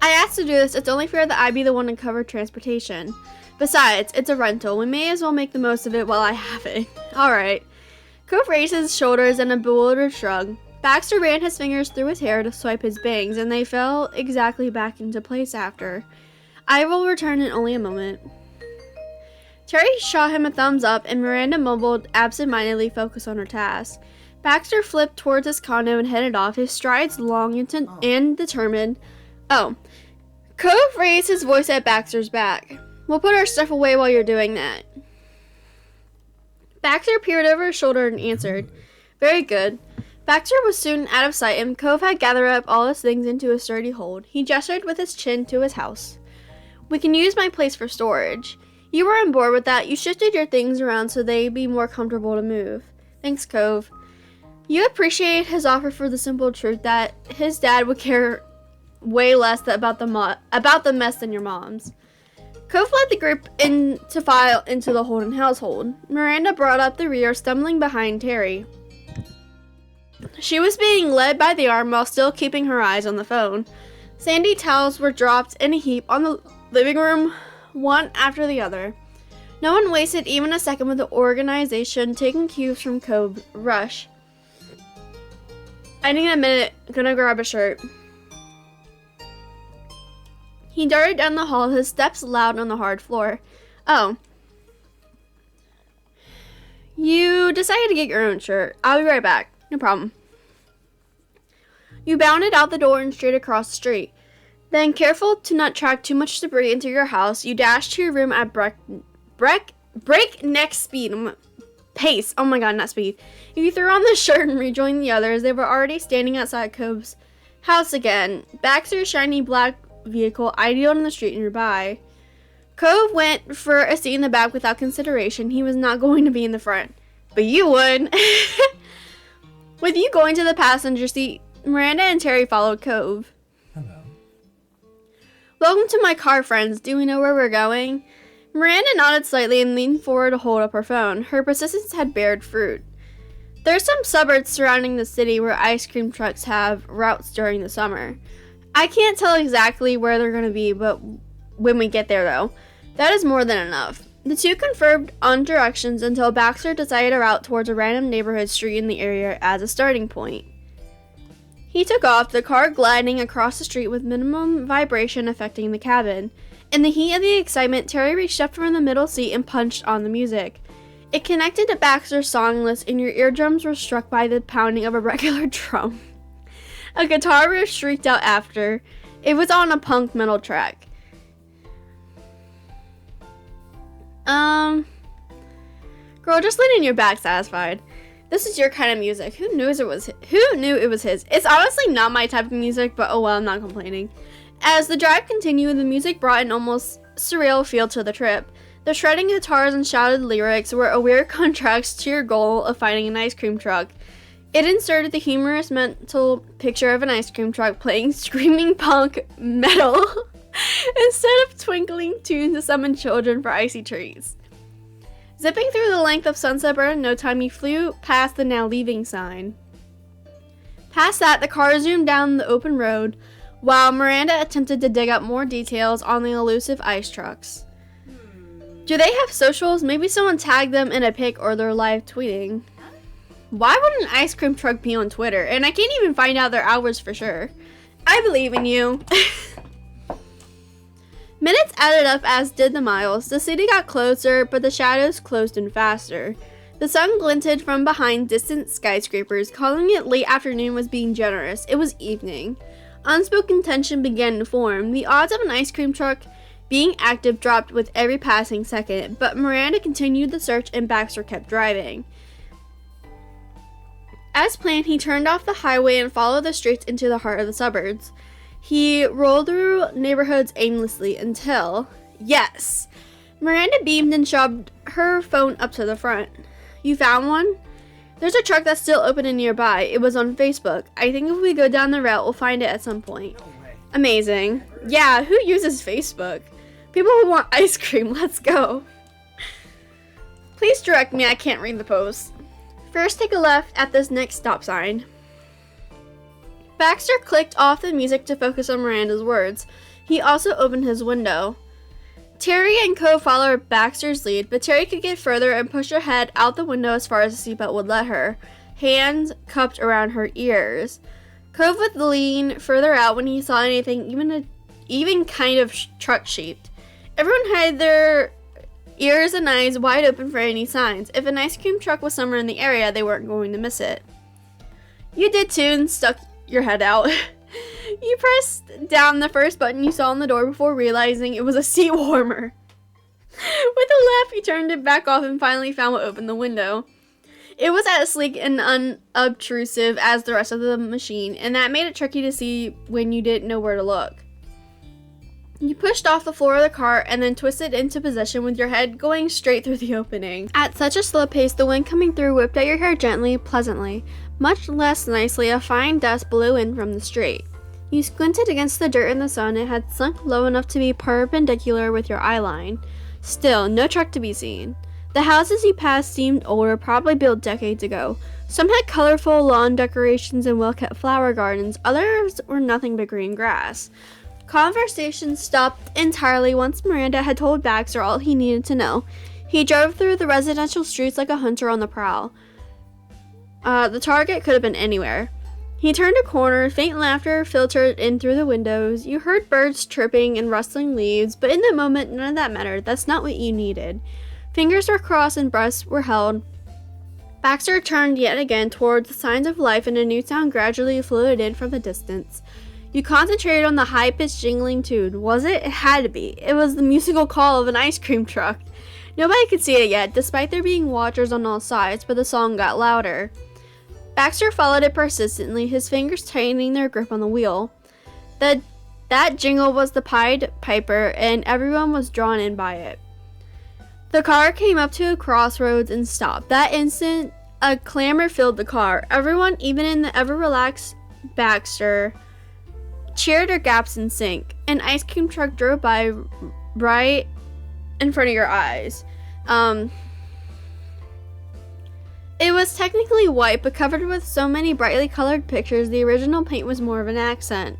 I asked to do this. It's only fair that I be the one to cover transportation. Besides, it's a rental. We may as well make the most of it while I have it. Alright. Cove raised his shoulders in a bewildered shrug. Baxter ran his fingers through his hair to swipe his bangs, and they fell exactly back into place after. I will return in only a moment. Terry shot him a thumbs up, and Miranda mumbled, absent-mindedly focused on her task. Baxter flipped towards his condo and headed off, his strides long and determined. Oh. Cove raised his voice at Baxter's back. We'll put our stuff away while you're doing that. Baxter peered over his shoulder and answered. Very good. Baxter was soon out of sight, and Cove had gathered up all his things into a sturdy hold. He gestured with his chin to his house. We can use my place for storage. You were on board with that. You shifted your things around so they'd be more comfortable to move. Thanks, Cove. You appreciate his offer for the simple truth that his dad would care way less about the mess than your mom's. Cove led the group to file into the Holden household. Miranda brought up the rear, stumbling behind Terry. She was being led by the arm while still keeping her eyes on the phone. Sandy towels were dropped in a heap on the living room, one after the other. No one wasted even a second with the organization, taking cues from Cove. Rush. I need a minute. Gonna grab a shirt. He darted down the hall, his steps loud on the hard floor. Oh. You decided to get your own shirt. I'll be right back. No problem. You bounded out the door and straight across the street. Then, careful to not track too much debris into your house, you dashed to your room at breakneck speed. Pace. Oh my god, not speed. You threw on the shirt and rejoined the others. They were already standing outside Cove's house again. Baxter's shiny black vehicle idled on the street nearby. Cove went for a seat in the back without consideration. He was not going to be in the front. but you would. With you going to the passenger seat, Miranda and Terry followed Cove. Hello. Welcome to my car, friends. Do we know where we're going? Miranda nodded slightly and leaned forward to hold up her phone. Her persistence had bared fruit. There's some suburbs surrounding the city where ice cream trucks have routes during the summer. I can't tell exactly where they're going to be, but when we get there, though, that is more than enough. The two conferred on directions until Baxter decided a route towards a random neighborhood street in the area as a starting point. He took off, the car gliding across the street with minimum vibration affecting the cabin. In the heat of the excitement, Terry reached up from the middle seat and punched on the music. It connected to Baxter's song list, and your eardrums were struck by the pounding of a regular drum. A guitar riff shrieked out after. It was on a punk metal track. Girl, just lean in your back satisfied. This is your kind of music. Who knew it was his? It's honestly not my type of music, but oh well, I'm not complaining. As the drive continued, the music brought an almost surreal feel to the trip. The shredding guitars and shouted lyrics were a weird contrast to your goal of finding an ice cream truck. It inserted the humorous mental picture of an ice cream truck playing screaming punk metal instead of twinkling tunes to summon children for icy treats. Zipping through the length of Sunset Bird in no time, you flew past the now leaving sign. Past that, the car zoomed down the open road, while Miranda attempted to dig up more details on the elusive ice trucks. Do they have socials? Maybe someone tagged them in a pic or they're live tweeting. Why would an ice cream truck be on Twitter? And I can't even find out their hours for sure. I believe in you. Minutes added up, as did the miles. The city got closer, but the shadows closed in faster. The sun glinted from behind distant skyscrapers. Calling it late afternoon was being generous. It was evening. Unspoken tension began to form. The odds of an ice cream truck being active dropped with every passing second, but Miranda continued the search and Baxter kept driving. As planned, he turned off the highway and followed the streets into the heart of the suburbs. He rolled through neighborhoods aimlessly until, yes! Miranda beamed and shoved her phone up to the front. You found one? There's a truck that's still open and nearby. It was on Facebook. I think if we go down the route, we'll find it at some point. No way. Amazing. Yeah, who uses Facebook? People who want ice cream, let's go. Please direct me, I can't read the post. First, take a left at this next stop sign. Baxter clicked off the music to focus on Miranda's words. He also opened his window. Terry and Cove followed Baxter's lead, but Terry could get further and push her head out the window as far as the seatbelt would let her, hands cupped around her ears. Cove would lean further out when he saw anything even kind of truck-shaped. Everyone had their ears and eyes wide open for any signs. If an ice cream truck was somewhere in the area, they weren't going to miss it. You did too and stuck your head out. You pressed down the first button you saw on the door before realizing it was a seat warmer. With a laugh, you turned it back off and finally found what opened the window. It was as sleek and unobtrusive as the rest of the machine, and that made it tricky to see when you didn't know where to look. You pushed off the floor of the car and then twisted into position with your head going straight through the opening. At such a slow pace, the wind coming through whipped at your hair gently, pleasantly. Much less nicely, a fine dust blew in from the street. You squinted against the dirt in the sun. It had sunk low enough to be perpendicular with your eye line. Still, no truck to be seen. The houses you passed seemed older, probably built decades ago. Some had colorful lawn decorations and well-kept flower gardens. Others were nothing but green grass. Conversation stopped entirely once Miranda had told Baxter all he needed to know. He drove through the residential streets like a hunter on the prowl. The target could have been anywhere. He turned a corner, faint laughter filtered in through the windows. You heard birds chirping and rustling leaves, but in the moment, none of that mattered. That's not what you needed. Fingers were crossed and breasts were held. Baxter turned yet again towards the signs of life, and a new sound gradually floated in from the distance. You concentrated on the high-pitched jingling tune. Was it? It had to be. It was the musical call of an ice cream truck. Nobody could see it yet, despite there being watchers on all sides, but the song got louder. Baxter followed it persistently, his fingers tightening their grip on the wheel. That jingle was the Pied Piper, and everyone was drawn in by it. The car came up to a crossroads and stopped. That instant, a clamor filled the car. Everyone, even in the ever-relaxed Baxter, cheered or gasped in sync. An ice cream truck drove by right in front of your eyes. It was technically white, but covered with so many brightly colored pictures, the original paint was more of an accent.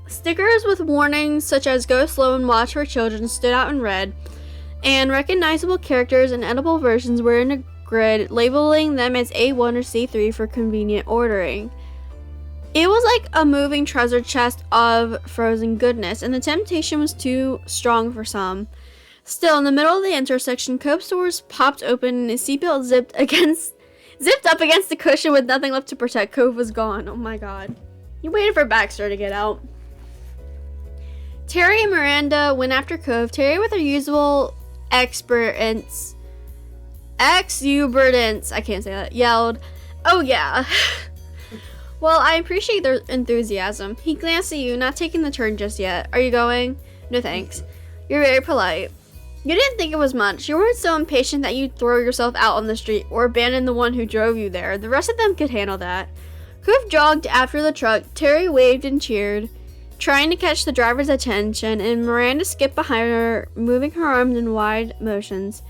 Stickers with warnings such as "Go slow and watch for children" stood out in red, and recognizable characters and edible versions were in a grid, labeling them as A1 or C3 for convenient ordering. It was like a moving treasure chest of frozen goodness, and the temptation was too strong for some. Still, in the middle of the intersection, Cove's doors popped open and his seatbelt zipped up against the cushion with nothing left to protect. Cove was gone. Oh my god. He waited for Baxter to get out. Terry and Miranda went after Cove. Terry, with her usual exuberance, I can't say that, yelled, "Oh yeah." Well, I appreciate their enthusiasm. He glanced at you, not taking the turn just yet. "Are you going?" "No thanks." "You're very polite." You didn't think it was much. You weren't so impatient that you'd throw yourself out on the street or abandon the one who drove you there. The rest of them could handle that. Cove jogged after the truck. Terry waved and cheered, trying to catch the driver's attention, and Miranda skipped behind her, moving her arms in wide motions.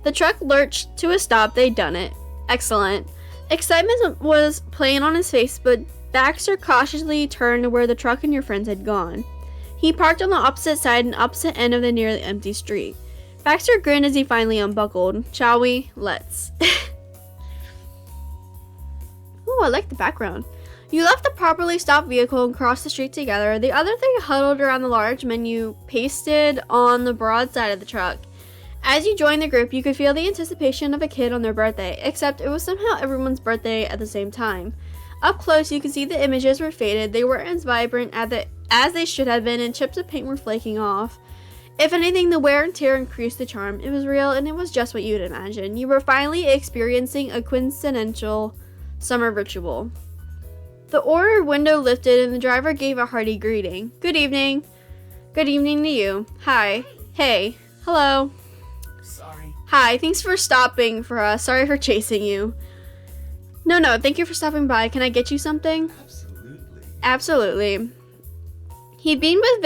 The truck lurched to a stop. They'd done it. Excellent. Excitement was playing on his face, but Baxter cautiously turned to where the truck and your friends had gone. He parked on the opposite side and opposite end of the nearly empty street. Baxter grinned as he finally unbuckled. "Shall we? Let's." Ooh, I like the background. You left the properly stopped vehicle and crossed the street together. The other three huddled around the large menu pasted on the broad side of the truck. As you joined the group, you could feel the anticipation of a kid on their birthday, except it was somehow everyone's birthday at the same time. Up close, you could see the images were faded. They weren't as vibrant as they should have been, and chips of paint were flaking off. If anything, the wear and tear increased the charm. It was real, and it was just what you'd imagine. You were finally experiencing a quintessential summer ritual. The order window lifted, and the driver gave a hearty greeting. "Good evening." "Good evening to you." "Hi." "Hey." "Hello." Sorry. "Hi, thanks for stopping for us. Sorry for chasing you." No, thank you for stopping by. Can I get you something?" Absolutely. "Absolutely." He beamed with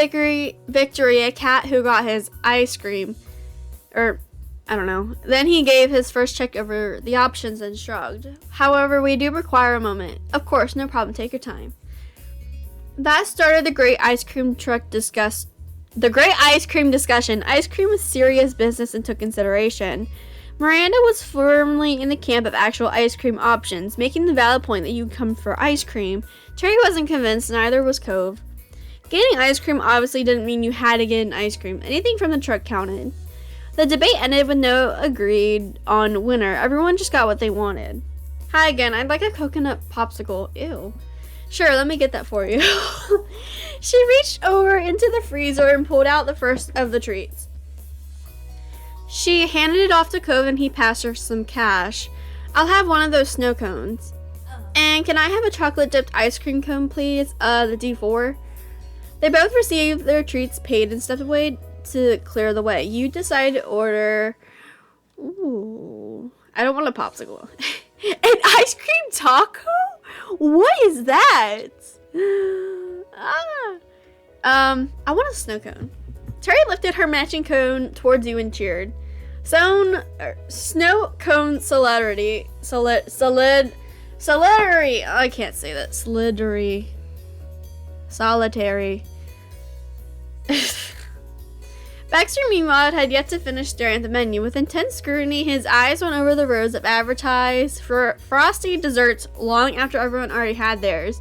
victory, a cat who got his ice cream. I don't know. Then he gave his first check over the options and shrugged. "However, we do require a moment." "Of course, no problem. Take your time." That started the great ice cream discussion. Ice cream was serious business and took consideration. Miranda was firmly in the camp of actual ice cream options, making the valid point that you'd come for ice cream. Terry wasn't convinced, neither was Cove. Getting ice cream obviously didn't mean you had to get an ice cream. Anything from the truck counted. The debate ended with no agreed on winner. Everyone just got what they wanted. "Hi again, I'd like a coconut popsicle." Ew. "Sure, let me get that for you." She reached over into the freezer and pulled out the first of the treats. She handed it off to Cove and he passed her some cash. "I'll have one of those snow cones." "And can I have a chocolate dipped ice cream cone, please? The D4. They both received their treats paid and stepped away to clear the way. You decide to order... Ooh, I don't want a popsicle. An ice cream taco? What is that? I want a snow cone. Terry lifted her matching cone towards you and cheered. Snow cone solidarity. I can't say that. Solitary. Baxter, meanwhile, had yet to finish staring at the menu. With intense scrutiny, his eyes went over the rows of advertised for frosty desserts long after everyone already had theirs.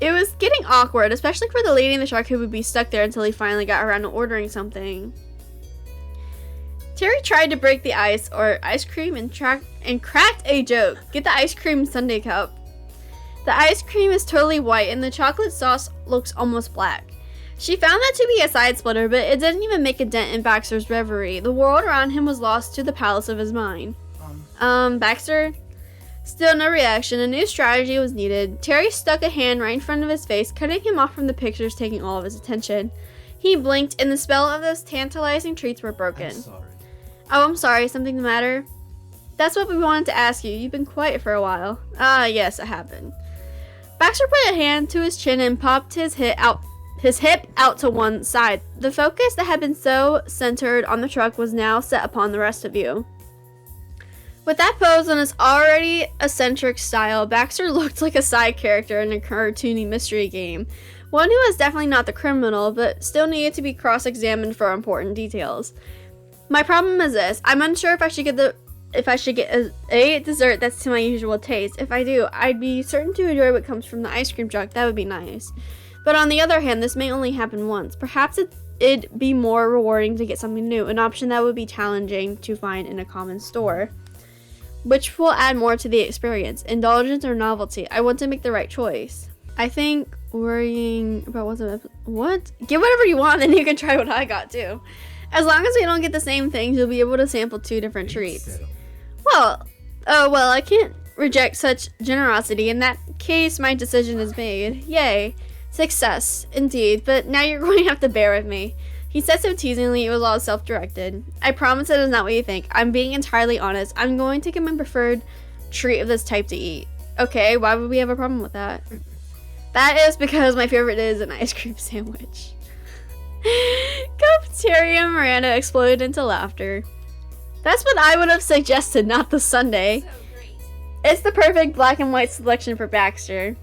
It was getting awkward, especially for the lady in the truck who would be stuck there until he finally got around to ordering something. Terry tried to break the ice cream and cracked a joke. "Get the ice cream sundae cup." The ice cream is totally white and the chocolate sauce looks almost black. She found that to be a side splitter, but it didn't even make a dent in Baxter's reverie. The world around him was lost to the palace of his mind. Baxter? Still no reaction. A new strategy was needed. Terry stuck a hand right in front of his face, cutting him off from the pictures, taking all of his attention. He blinked, and the spell of those tantalizing treats were broken. I'm sorry. Oh, I'm sorry. Something the matter? That's what we wanted to ask you. You've been quiet for a while. Ah, yes, it happened. Baxter put a hand to his chin and popped his hip out to one side. The focus that had been so centered on the truck was now set upon the rest of you. With that pose on his already eccentric style, Baxter looked like a side character in a cartoony mystery game. One who was definitely not the criminal, but still needed to be cross-examined for important details. My problem is this. I'm unsure if I should get a dessert that's to my usual taste. If I do, I'd be certain to enjoy what comes from the ice cream truck. That would be nice. But on the other hand, this may only happen once. Perhaps it'd be more rewarding to get something new, an option that would be challenging to find in a common store, which will add more to the experience. Indulgence or novelty. I want to make the right choice. I think worrying about what? Get whatever you want, then you can try what I got too. As long as we don't get the same things, you'll be able to sample 2 different treats. Well, I can't reject such generosity. In that case, my decision is made. Yay. Success, indeed, but now you're going to have to bear with me. He said so teasingly, it was all self-directed. I promise it is not what you think. I'm being entirely honest. I'm going to get my preferred treat of this type to eat. Okay, why would we have a problem with that? That is because my favorite is an ice cream sandwich. Cove, Terry, and Miranda exploded into laughter. That's what I would have suggested, not the sundae. So great. It's the perfect black and white selection for Baxter.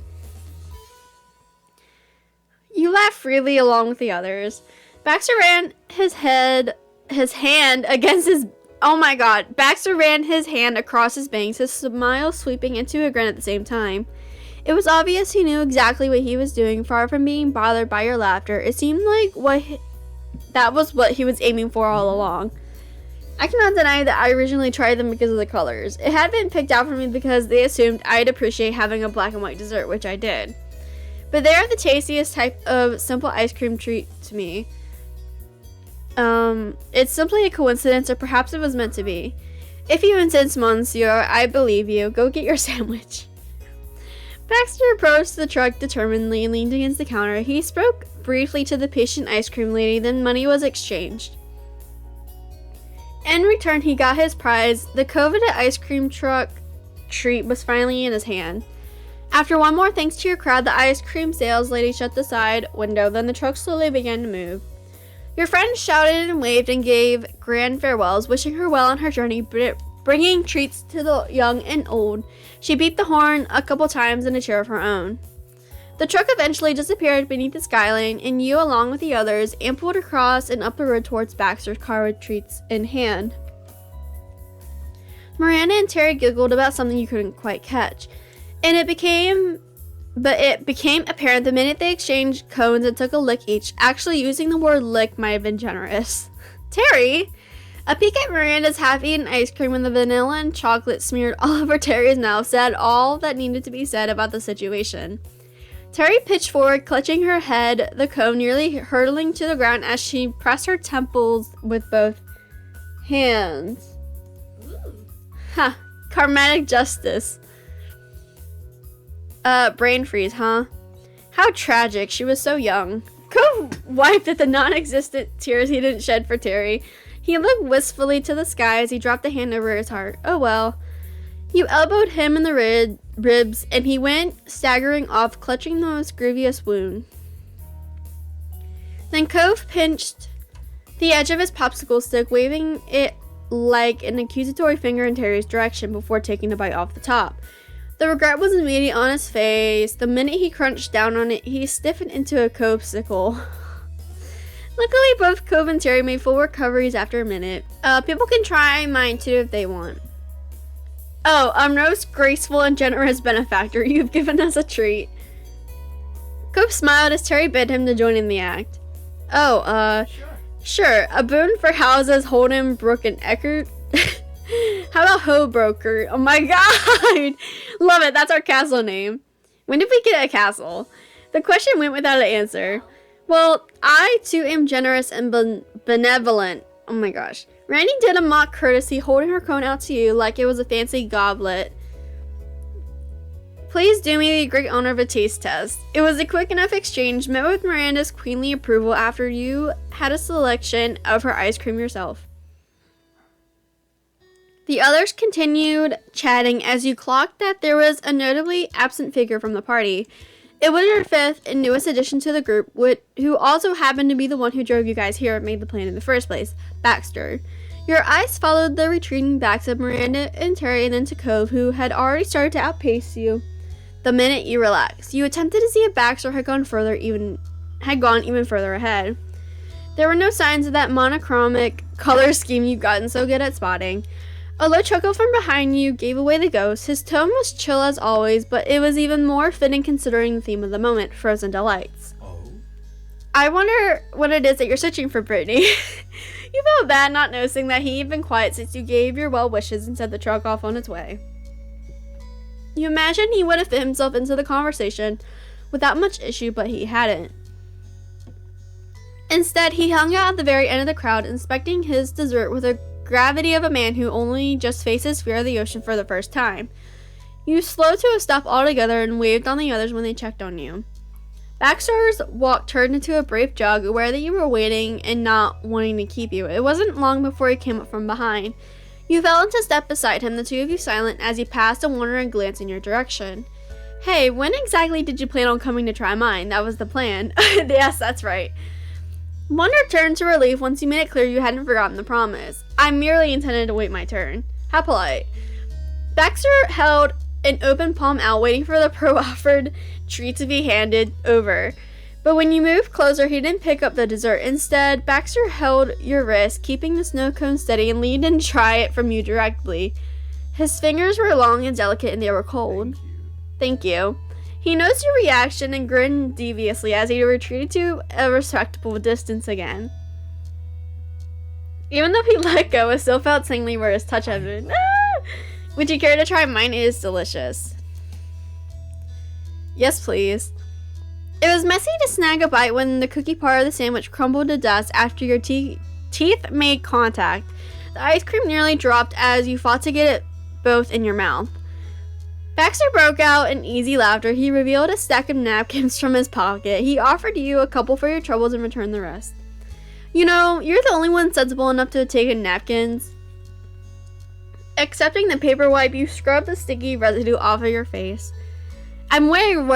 You laugh freely along with the others. Baxter ran his hand against his... Oh my god. Baxter ran his hand across his bangs, his smile sweeping into a grin at the same time. It was obvious he knew exactly what he was doing, far from being bothered by your laughter. It seemed like that was what he was aiming for all along. I cannot deny that I originally tried them because of the colors. It had been picked out for me because they assumed I'd appreciate having a black and white dessert, which I did. But they are the tastiest type of simple ice cream treat to me. It's simply a coincidence, or perhaps it was meant to be. If you insist, monsieur, I believe you. Go get your sandwich. Baxter approached the truck determinedly and leaned against the counter. He spoke briefly to the patient ice cream lady, then money was exchanged. In return, he got his prize. The coveted ice cream truck treat was finally in his hand. After one more thanks to your crowd, the ice cream sales lady shut the side window, then the truck slowly began to move. Your friends shouted and waved and gave grand farewells, wishing her well on her journey, bringing treats to the young and old. She beat the horn a couple times in a cheer of her own. The truck eventually disappeared beneath the skyline, and you, along with the others, ambled across and up the road towards Baxter's car with treats in hand. Miranda and Terry giggled about something you couldn't quite catch, and it became apparent the minute they exchanged cones and took a lick each. Actually, using the word lick might have been generous. Terry! A peek at Miranda's half-eaten ice cream and the vanilla and chocolate smeared all over Terry's mouth said all that needed to be said about the situation. Terry pitched forward, clutching her head, the cone nearly hurtling to the ground as she pressed her temples with both hands. Ooh. Ha! Karmatic justice. Brain freeze, huh? How tragic. She was so young. Cove wiped at the non-existent tears he didn't shed for Terry. He looked wistfully to the sky as he dropped a hand over his heart. Oh well. You elbowed him in the ribs, and he went staggering off, clutching the most grievous wound. Then Cove pinched the edge of his popsicle stick, waving it like an accusatory finger in Terry's direction before taking a bite off the top. The regret was immediate on his face. The minute he crunched down on it, he stiffened into a Cove-sicle. Luckily, both Cove and Terry made full recoveries after a minute. People can try mine too if they want. Oh, our most graceful and generous benefactor, you've given us a treat. Cove smiled as Terry bid him to join in the act. Oh, sure. A boon for houses Holden, Brook, and Eckert. How about Hobroker? Oh my god! Love it, that's our castle name. When did we get a castle? The question went without an answer. Well, I too am generous and benevolent. Oh my gosh. Randy did a mock courtesy, holding her cone out to you like it was a fancy goblet. Please do me the great honor of a taste test. It was a quick enough exchange met with Miranda's queenly approval after you had a selection of her ice cream yourself. The others continued chatting as you clocked that there was a notably absent figure from the party. It was your fifth and newest addition to the group, who also happened to be the one who drove you guys here and made the plan in the first place, Baxter. Your eyes followed the retreating backs of Miranda and Terry and then to Cove, who had already started to outpace you. The minute you relaxed, you attempted to see if Baxter had gone even further ahead. There were no signs of that monochromatic color scheme you've gotten so good at spotting. A low chuckle from behind you gave away the ghost. His tone was chill as always, but it was even more fitting considering the theme of the moment, frozen delights. Oh? I wonder what it is that you're searching for, Brittany. You felt bad not noticing that he had been quiet since you gave your well wishes and sent the truck off on its way. You imagined he would have fit himself into the conversation without much issue, but he hadn't. Instead, he hung out at the very end of the crowd, inspecting his dessert with a gravity of a man who only just faces fear of the ocean for the first time. You slowed to a stop altogether and waved on the others when they checked on you. Baxter's walk turned into a brave jog, aware that you were waiting and not wanting to keep you. It wasn't long before he came up from behind. You fell into step beside him, the two of you silent as he passed a wondering glance in your direction. Hey, when exactly did you plan on coming to try mine? That was the plan. Yes, that's right. Wonder turned to relief once you made it clear you hadn't forgotten the promise. I merely intended to wait my turn. How polite. Baxter held an open palm out, waiting for the pro-offered treat to be handed over. But when you moved closer, he didn't pick up the dessert. Instead, Baxter held your wrist, keeping the snow cone steady, and leaned in to try it from you directly. His fingers were long and delicate, and they were cold. Thank you. He noticed your reaction and grinned deviously as he retreated to a respectable distance again. Even though he let go, it still felt tingly where his touch had been. Ah! Would you care to try mine? It is delicious. Yes, please. It was messy to snag a bite when the cookie part of the sandwich crumbled to dust after your teeth made contact. The ice cream nearly dropped as you fought to get it both in your mouth. Baxter broke out in easy laughter. He revealed a stack of napkins from his pocket. He offered you a couple for your troubles and returned the rest. You know, you're the only one sensible enough to take in napkins. Accepting the paper wipe, you scrubbed the sticky residue off of your face. I'm wearing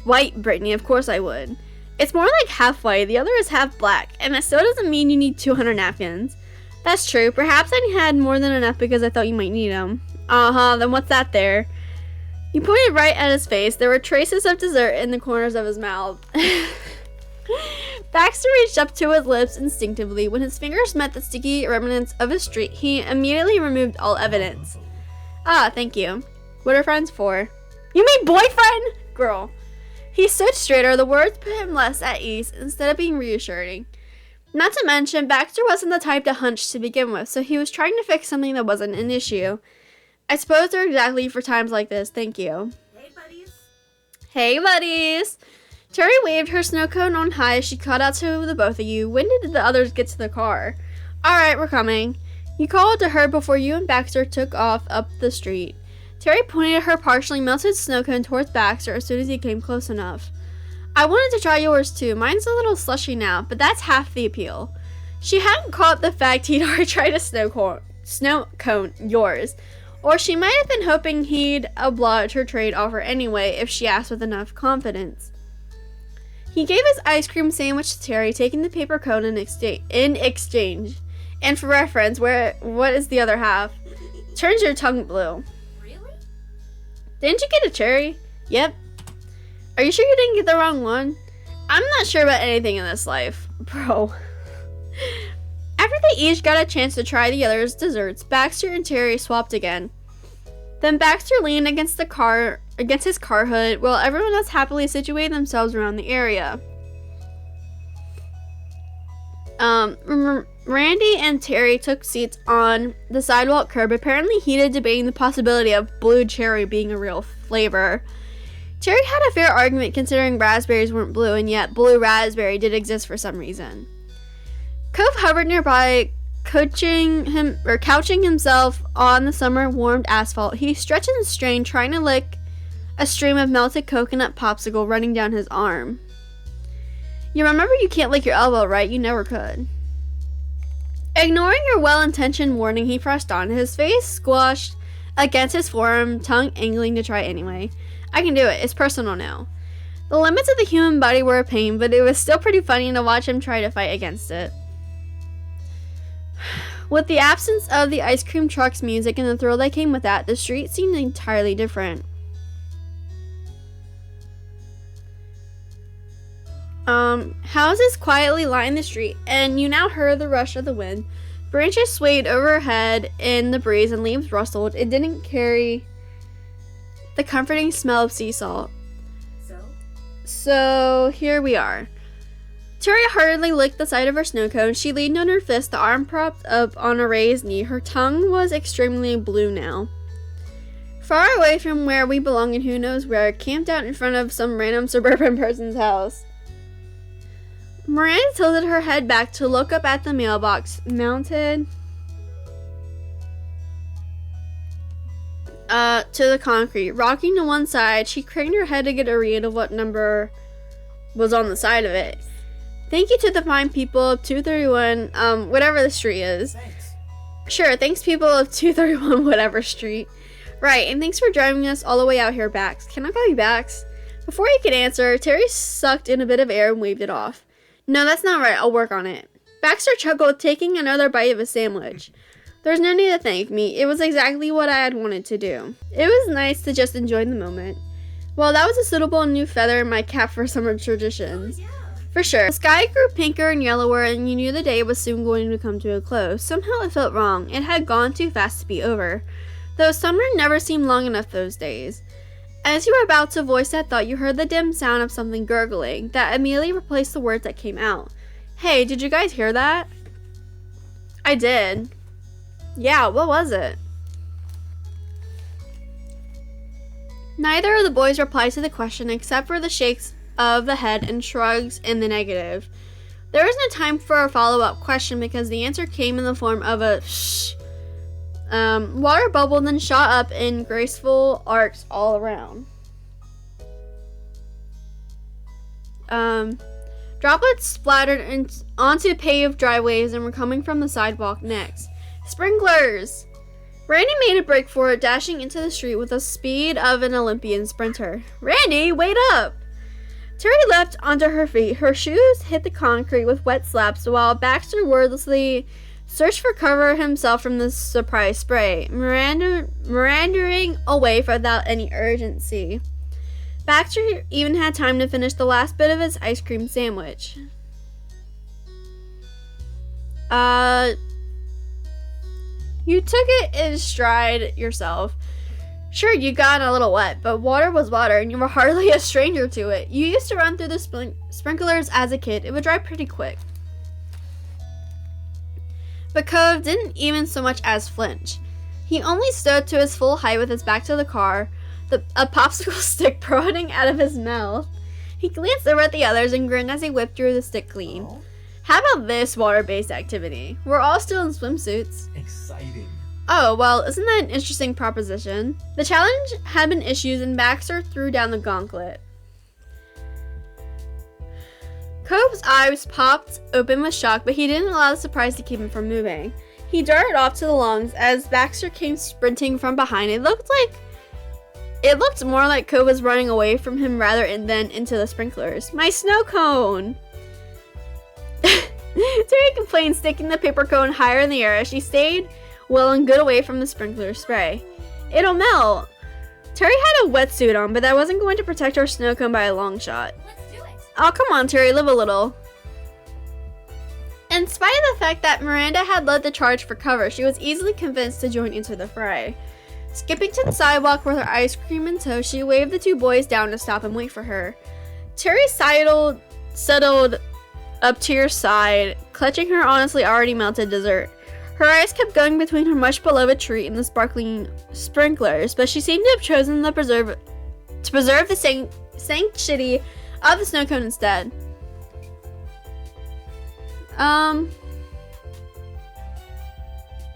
white, Brittany. Of course I would. It's more like half white. The other is half black. And that still doesn't mean you need 200 napkins. That's true. Perhaps I had more than enough because I thought you might need them. Uh-huh. Then what's that there? You pointed right at his face. There were traces of dessert in the corners of his mouth. Baxter reached up to his lips instinctively. When his fingers met the sticky remnants of his treat, he immediately removed all evidence. Ah, thank you. What are friends for? You mean boyfriend? Girl. He stood straighter. The words put him less at ease instead of being reassuring. Not to mention, Baxter wasn't the type to hunch to begin with, so he was trying to fix something that wasn't an issue. I suppose they're exactly for times like this. Thank you. Hey, buddies. Hey, buddies. Terry waved her snow cone on high as she called out to the both of you. When did the others get to the car? All right, we're coming. You called to her before you and Baxter took off up the street. Terry pointed her partially melted snow cone towards Baxter as soon as he came close enough. I wanted to try yours too. Mine's a little slushy now, but that's half the appeal. She hadn't caught the fact he'd already tried a snow cone, yours. Or she might have been hoping he'd oblige her trade offer anyway if she asked with enough confidence. He gave his ice cream sandwich to Terry, taking the paper cone in exchange. And for reference, what is the other half? Turns your tongue blue. Really? Didn't you get a cherry? Yep. Are you sure you didn't get the wrong one? I'm not sure about anything in this life, bro. After they each got a chance to try the other's desserts, Baxter and Terry swapped again. Then Baxter leaned against his car hood while everyone else happily situated themselves around the area. Randy and Terry took seats on the sidewalk curb, apparently heated, debating the possibility of blue cherry being a real flavor. Terry had a fair argument considering raspberries weren't blue, and yet blue raspberry did exist for some reason. Cove hovered nearby, couching himself on the summer-warmed asphalt. He stretched and strained, trying to lick a stream of melted coconut popsicle running down his arm. You remember you can't lick your elbow, right? You never could. Ignoring your well-intentioned warning, he pressed on, his face squashed against his forearm, tongue angling to try anyway. I can do it. It's personal now. The limits of the human body were a pain, but it was still pretty funny to watch him try to fight against it. With the absence of the ice cream truck's music and the thrill that came with that, the street seemed entirely different. Houses quietly lined the street, and you now heard the rush of the wind. Branches swayed overhead in the breeze and leaves rustled. It didn't carry the comforting smell of sea salt. So here we are. Terry hurriedly licked the side of her snow cone. She leaned on her fist, the arm propped up on a raised knee. Her tongue was extremely blue now. Far away from where we belong and who knows where, camped out in front of some random suburban person's house. Miranda tilted her head back to look up at the mailbox mounted to the concrete. Rocking to one side, she craned her head to get a read of what number was on the side of it. Thank you to the fine people of 231, whatever the street is. Thanks. Sure, thanks people of 231 whatever street. Right, and thanks for driving us all the way out here, Bax. Can I call you Bax? Before he could answer, Terry sucked in a bit of air and waved it off. No, that's not right. I'll work on it. Baxter chuckled, taking another bite of his sandwich. There's no need to thank me. It was exactly what I had wanted to do. It was nice to just enjoy the moment. Well, that was a suitable new feather in my cap for summer traditions. Yeah. For sure. The sky grew pinker and yellower, and you knew the day was soon going to come to a close. Somehow it felt wrong. It had gone too fast to be over. Though summer never seemed long enough those days. As you were about to voice that thought, you heard the dim sound of something gurgling that immediately replaced the words that came out. Hey, did you guys hear that? I did. Yeah, what was it? Neither of the boys replied to the question except for the shakes of the head and shrugs in the negative. There was no time for a follow-up question because the answer came in the form of a shh. Water bubbled and shot up in graceful arcs all around. Droplets splattered onto paved driveways and were coming from the sidewalk next. Sprinklers! Randy made a break for it, dashing into the street with the speed of an Olympian sprinter. Randy, wait up! Terry leapt onto her feet. Her shoes hit the concrete with wet slaps while Baxter wordlessly searched for cover himself from the surprise spray, meandering away without any urgency. Baxter even had time to finish the last bit of his ice cream sandwich. You took it in stride yourself. Sure, you got a little wet, but water was water, and you were hardly a stranger to it. You used to run through the sprinklers as a kid. It would dry pretty quick. But Cove didn't even so much as flinch. He only stood to his full height with his back to the car, a popsicle stick prodding out of his mouth. He glanced over at the others and grinned as he whipped through the stick clean. Oh, How about this water-based activity? We're all still in swimsuits. exciting. Oh, well, isn't that an interesting proposition? The challenge had been issued and Baxter threw down the gauntlet. Cove's eyes popped open with shock, but he didn't allow the surprise to keep him from moving. He darted off to the lungs as Baxter came sprinting from behind. It looked more like Cove was running away from him rather than into the sprinklers. My snow cone! Terry complained, sticking the paper cone higher in the air as she stayed well and good away from the sprinkler spray. It'll melt! Terry had a wetsuit on, but that wasn't going to protect her snow cone by a long shot. Let's do it. Oh, come on, Terry, live a little. In spite of the fact that Miranda had led the charge for cover, she was easily convinced to join into the fray. Skipping to the sidewalk with her ice cream in tow, she waved the two boys down to stop and wait for her. Terry settled up to her side, clutching her honestly already melted dessert. Her eyes kept going between her much-beloved treat and the sparkling sprinklers, but she seemed to have chosen to preserve the sanctity of the snow cone instead.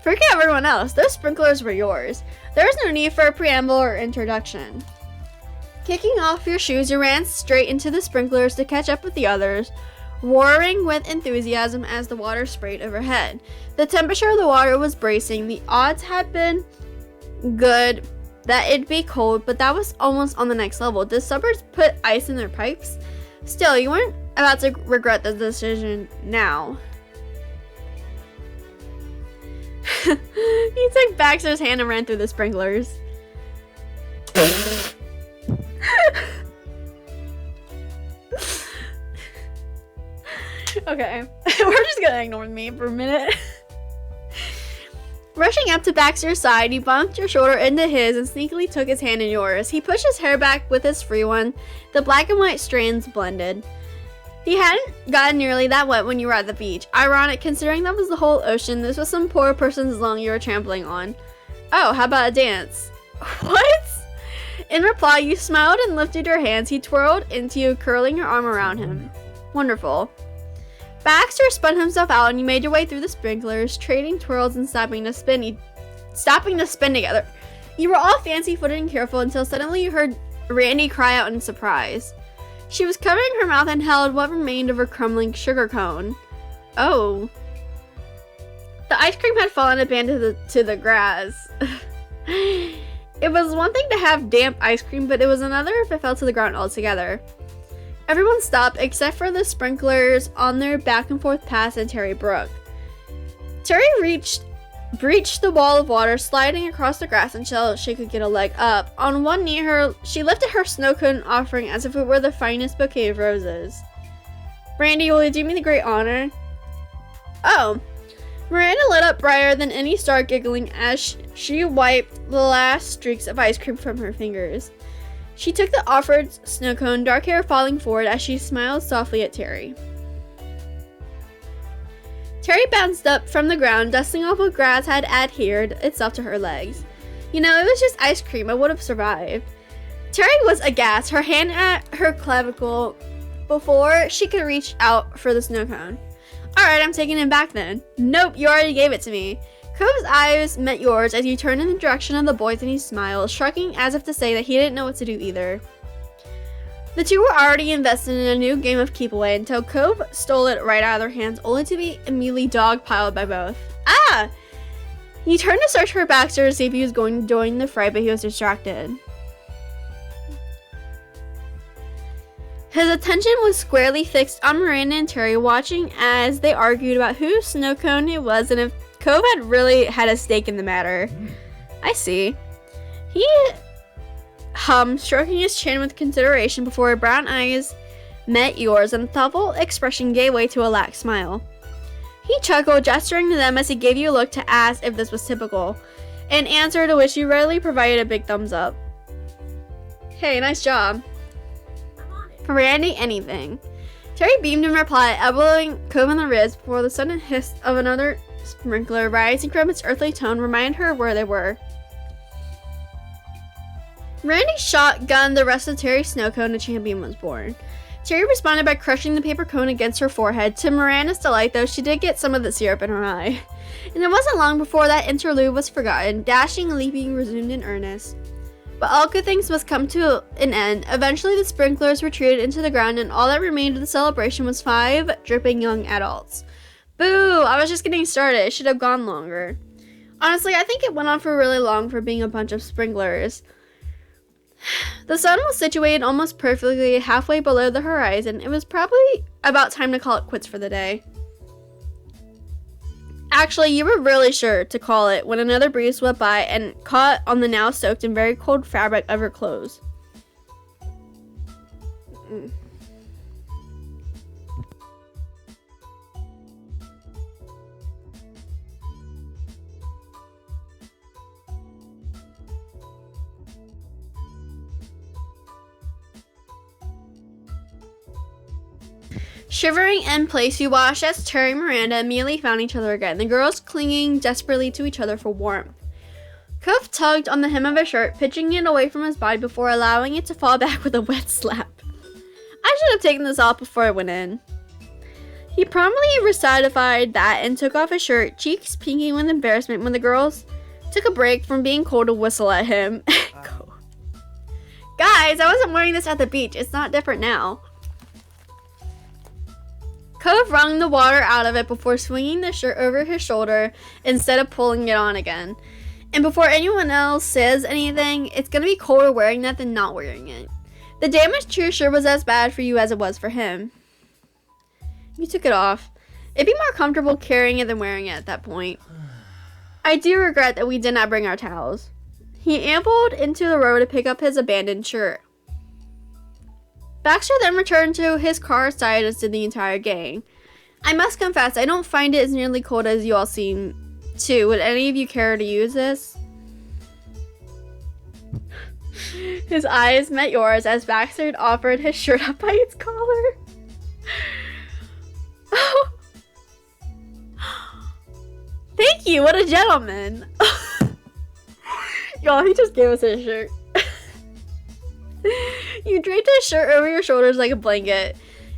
Forget everyone else. Those sprinklers were yours. There was no need for a preamble or introduction. Kicking off your shoes, you ran straight into the sprinklers to catch up with the others, roaring with enthusiasm as the water sprayed overhead. The temperature of the water was bracing. The odds had been good that it'd be cold, but that was almost on the next level. Did suburbs put ice in their pipes? Still, you weren't about to regret the decision now. He took Baxter's hand and ran through the sprinklers. Okay, we're just gonna ignore me for a minute. Rushing up to Baxter's side, you bumped your shoulder into his and sneakily took his hand in yours. He pushed his hair back with his free one. The black and white strands blended. He hadn't gotten nearly that wet when you were at the beach. Ironic, considering that was the whole ocean. This was some poor person's lung you were trampling on. Oh, how about a dance? What? In reply, you smiled and lifted your hands. He twirled into you, curling your arm around him. Wonderful. Baxter spun himself out and you made your way through the sprinklers, trading twirls and stopping to spin together. You were all fancy-footed and careful until suddenly you heard Randy cry out in surprise. She was covering her mouth and held what remained of her crumbling sugar cone. Oh. The ice cream had fallen abandoned to the grass. It was one thing to have damp ice cream, but it was another if it fell to the ground altogether. Everyone stopped except for the sprinklers on their back and forth pass and Terry Brooke. Terry breached the wall of water, sliding across the grass until she could get a leg up. On one knee, she lifted her snow cone offering as if it were the finest bouquet of roses. Brandy, will you do me the great honor? Oh. Miranda lit up brighter than any star, giggling as she wiped the last streaks of ice cream from her fingers. She took the offered snow cone, dark hair falling forward as she smiled softly at Terry. Terry bounced up from the ground, dusting off what grass had adhered itself to her legs. You know, it was just ice cream. I would have survived. Terry was aghast, her hand at her clavicle before she could reach out for the snow cone. Alright, I'm taking it back then. Nope, you already gave it to me. Cove's eyes met yours as you turned in the direction of the boys and he smiled, shrugging as if to say that he didn't know what to do either. The two were already invested in a new game of keep away until Cove stole it right out of their hands, only to be immediately dogpiled by both. Ah! He turned to search for Baxter to see if he was going to join the fray, but he was distracted. His attention was squarely fixed on Miranda and Terry, watching as they argued about whose snow cone it was and if Cove had really had a stake in the matter. I see. He hummed, stroking his chin with consideration before her brown eyes met yours and the thoughtful expression gave way to a lax smile. He chuckled, gesturing to them as he gave you a look to ask if this was typical, an answer to which you readily provided a big thumbs up. Hey, nice job. Randy, anything. Terry beamed in reply, elbowing Cove in the ribs before the sudden hiss of another sprinkler rising from its earthly tone reminded her where they were. Randy shotgunned the rest of Terry's snow cone and a champion was born. Terry responded by crushing the paper cone against her forehead. To Miranda's delight, though, she did get some of the syrup in her eye. And it wasn't long before that interlude was forgotten. Dashing and leaping resumed in earnest. But all good things must come to an end. Eventually, the sprinklers retreated into the ground, and all that remained of the celebration was 5 dripping young adults. Boo! I was just getting started. It should have gone longer. Honestly, I think it went on for really long for being a bunch of sprinklers. The sun was situated almost perfectly halfway below the horizon. It was probably about time to call it quits for the day. Actually, you were really sure to call it when another breeze swept by and caught on the now soaked and very cold fabric of her clothes. Shivering in place, you watched as Terry and Miranda immediately found each other again, the girls clinging desperately to each other for warmth. Cove tugged on the hem of his shirt, pitching it away from his body before allowing it to fall back with a wet slap. I should have taken this off before I went in. He promptly recited that and took off his shirt, cheeks pinking with embarrassment when the girls took a break from being cold to whistle at him. Guys, I wasn't wearing this at the beach. It's not different now. Cove wrung the water out of it before swinging the shirt over his shoulder instead of pulling it on again. And before anyone else says anything, it's going to be colder wearing that than not wearing it. The damage to your shirt was as bad for you as it was for him. You took it off. It'd be more comfortable carrying it than wearing it at that point. I do regret that we did not bring our towels. He ambled into the road to pick up his abandoned shirt. Baxter then returned to his car side as did the entire gang. I must confess, I don't find it as nearly cold as you all seem to. Would any of you care to use this? His eyes met yours as Baxter offered his shirt up by its collar. Thank you, what a gentleman. Y'all, he just gave us his shirt. You draped his shirt over your shoulders like a blanket.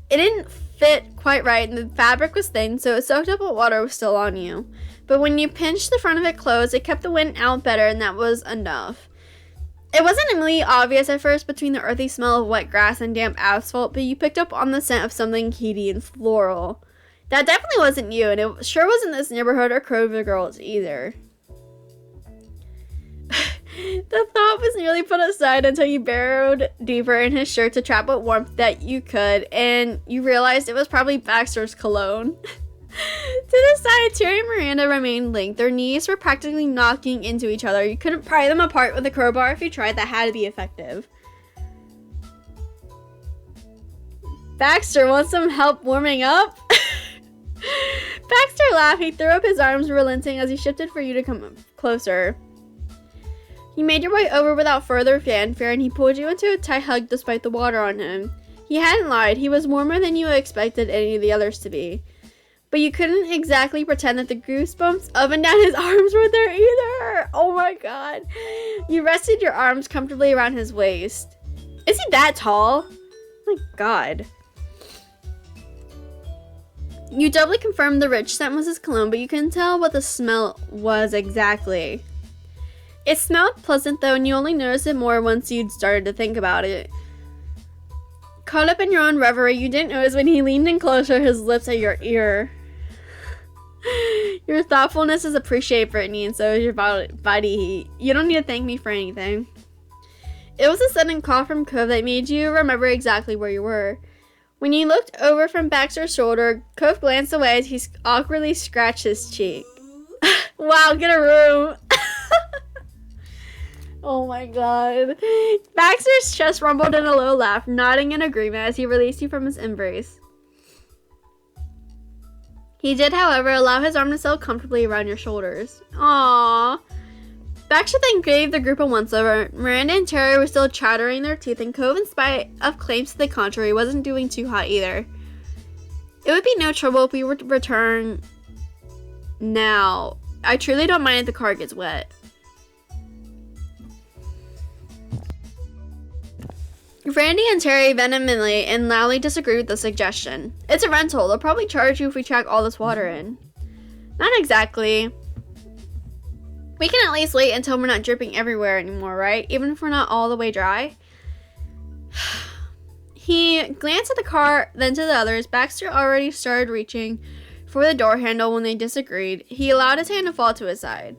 It didn't fit quite right and the fabric was thin, so it soaked up what water was still on you. But when you pinched the front of it closed, it kept the wind out better, and that was enough. It wasn't immediately obvious at first between the earthy smell of wet grass and damp asphalt, but you picked up on the scent of something heaty and floral. That definitely wasn't you, and it sure wasn't this neighborhood or Cove of girls either. The thought was nearly put aside until you burrowed deeper in his shirt to trap what warmth that you could, and you realized it was probably Baxter's cologne. To the side, Terry and Miranda remained linked. Their knees were practically knocking into each other. You couldn't pry them apart with a crowbar if you tried. That had to be effective. Baxter wants some help warming up? Baxter laughed. He threw up his arms, relenting as he shifted for you to come closer. You made your way over without further fanfare, and he pulled you into a tight hug despite the water on him. He hadn't lied. He was warmer than you expected any of the others to be. But you couldn't exactly pretend that the goosebumps up and down his arms were there either. Oh my god. You rested your arms comfortably around his waist. Is he that tall? Oh my god. You doubly confirmed the rich scent was his cologne, but you couldn't tell what the smell was exactly. It smelled pleasant though, and you only noticed it more once you'd started to think about it. Caught up in your own reverie, you didn't notice when he leaned in closer, his lips at your ear. Your thoughtfulness is appreciated, Brittany, and so is your body heat. You don't need to thank me for anything. It was a sudden call from Cove that made you remember exactly where you were. When you looked over from Baxter's shoulder, Cove glanced away as he awkwardly scratched his cheek. Wow, get a room. Oh my god. Baxter's chest rumbled in a low laugh, nodding in agreement as he released you from his embrace. He did, however, allow his arm to settle comfortably around your shoulders. Aww. Baxter then gave the group a once-over. Miranda and Terry were still chattering their teeth, and Cove, in spite of claims to the contrary, wasn't doing too hot either. It would be no trouble if we were to return now. I truly don't mind if the car gets wet. Randy and Terry vehemently and loudly disagreed with the suggestion. It's a rental. They'll probably charge you if we track all this water in. Not exactly. We can at least wait until we're not dripping everywhere anymore, right? Even if we're not all the way dry. He glanced at the car, then to the others. Baxter already started reaching for the door handle when they disagreed. He allowed his hand to fall to his side.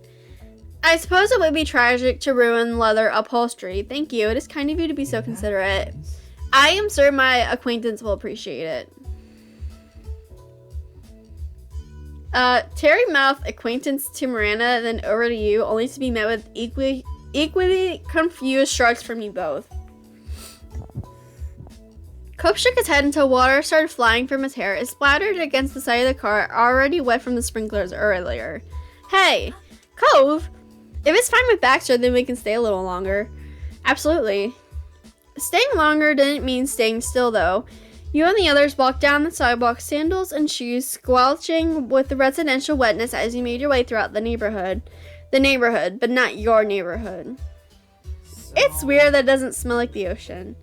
I suppose it would be tragic to ruin leather upholstery. Thank you. It is kind of you to be so considerate. I am certain my acquaintance will appreciate it. Terry mouthed acquaintance to Miranda, then over to you, only to be met with equally confused shrugs from you both. Cove shook his head until water started flying from his hair. It splattered against the side of the car, already wet from the sprinklers earlier. Hey, Cove! If it's fine with Baxter, then we can stay a little longer. Absolutely. Staying longer didn't mean staying still, though. You and the others walked down the sidewalk, sandals and shoes squelching with the residential wetness as you made your way throughout the neighborhood. The neighborhood, but not your neighborhood. It's weird that it doesn't smell like the ocean.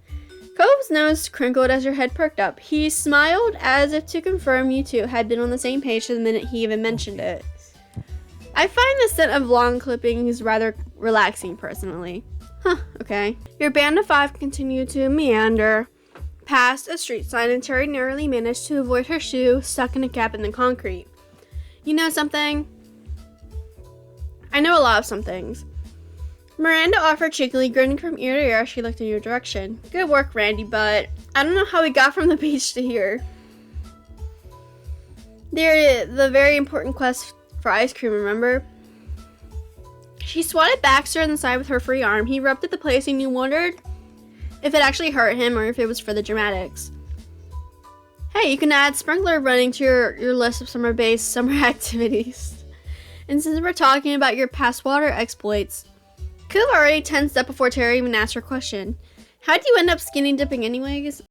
Cove's nose crinkled as your head perked up. He smiled as if to confirm you two had been on the same page the minute he even mentioned it. I find the scent of lawn clippings rather relaxing, personally. Huh, okay. Your band of 5 continued to meander past a street sign, and Terry narrowly managed to avoid her shoe stuck in a gap in the concrete. You know something? I know a lot of some things. Miranda offered cheekily, grinning from ear to ear as she looked in your direction. Good work, Randy, but I don't know how we got from the beach to here. The very important quest for ice cream, remember? She swatted Baxter in the side with her free arm. He rubbed at the place and you wondered if it actually hurt him or if it was for the dramatics. Hey, you can add sprinkler running to your list of summer-based summer activities. And since we're talking about your past water exploits, Cove already tensed up before Terry even asked her question. How'd you end up skinny dipping anyways?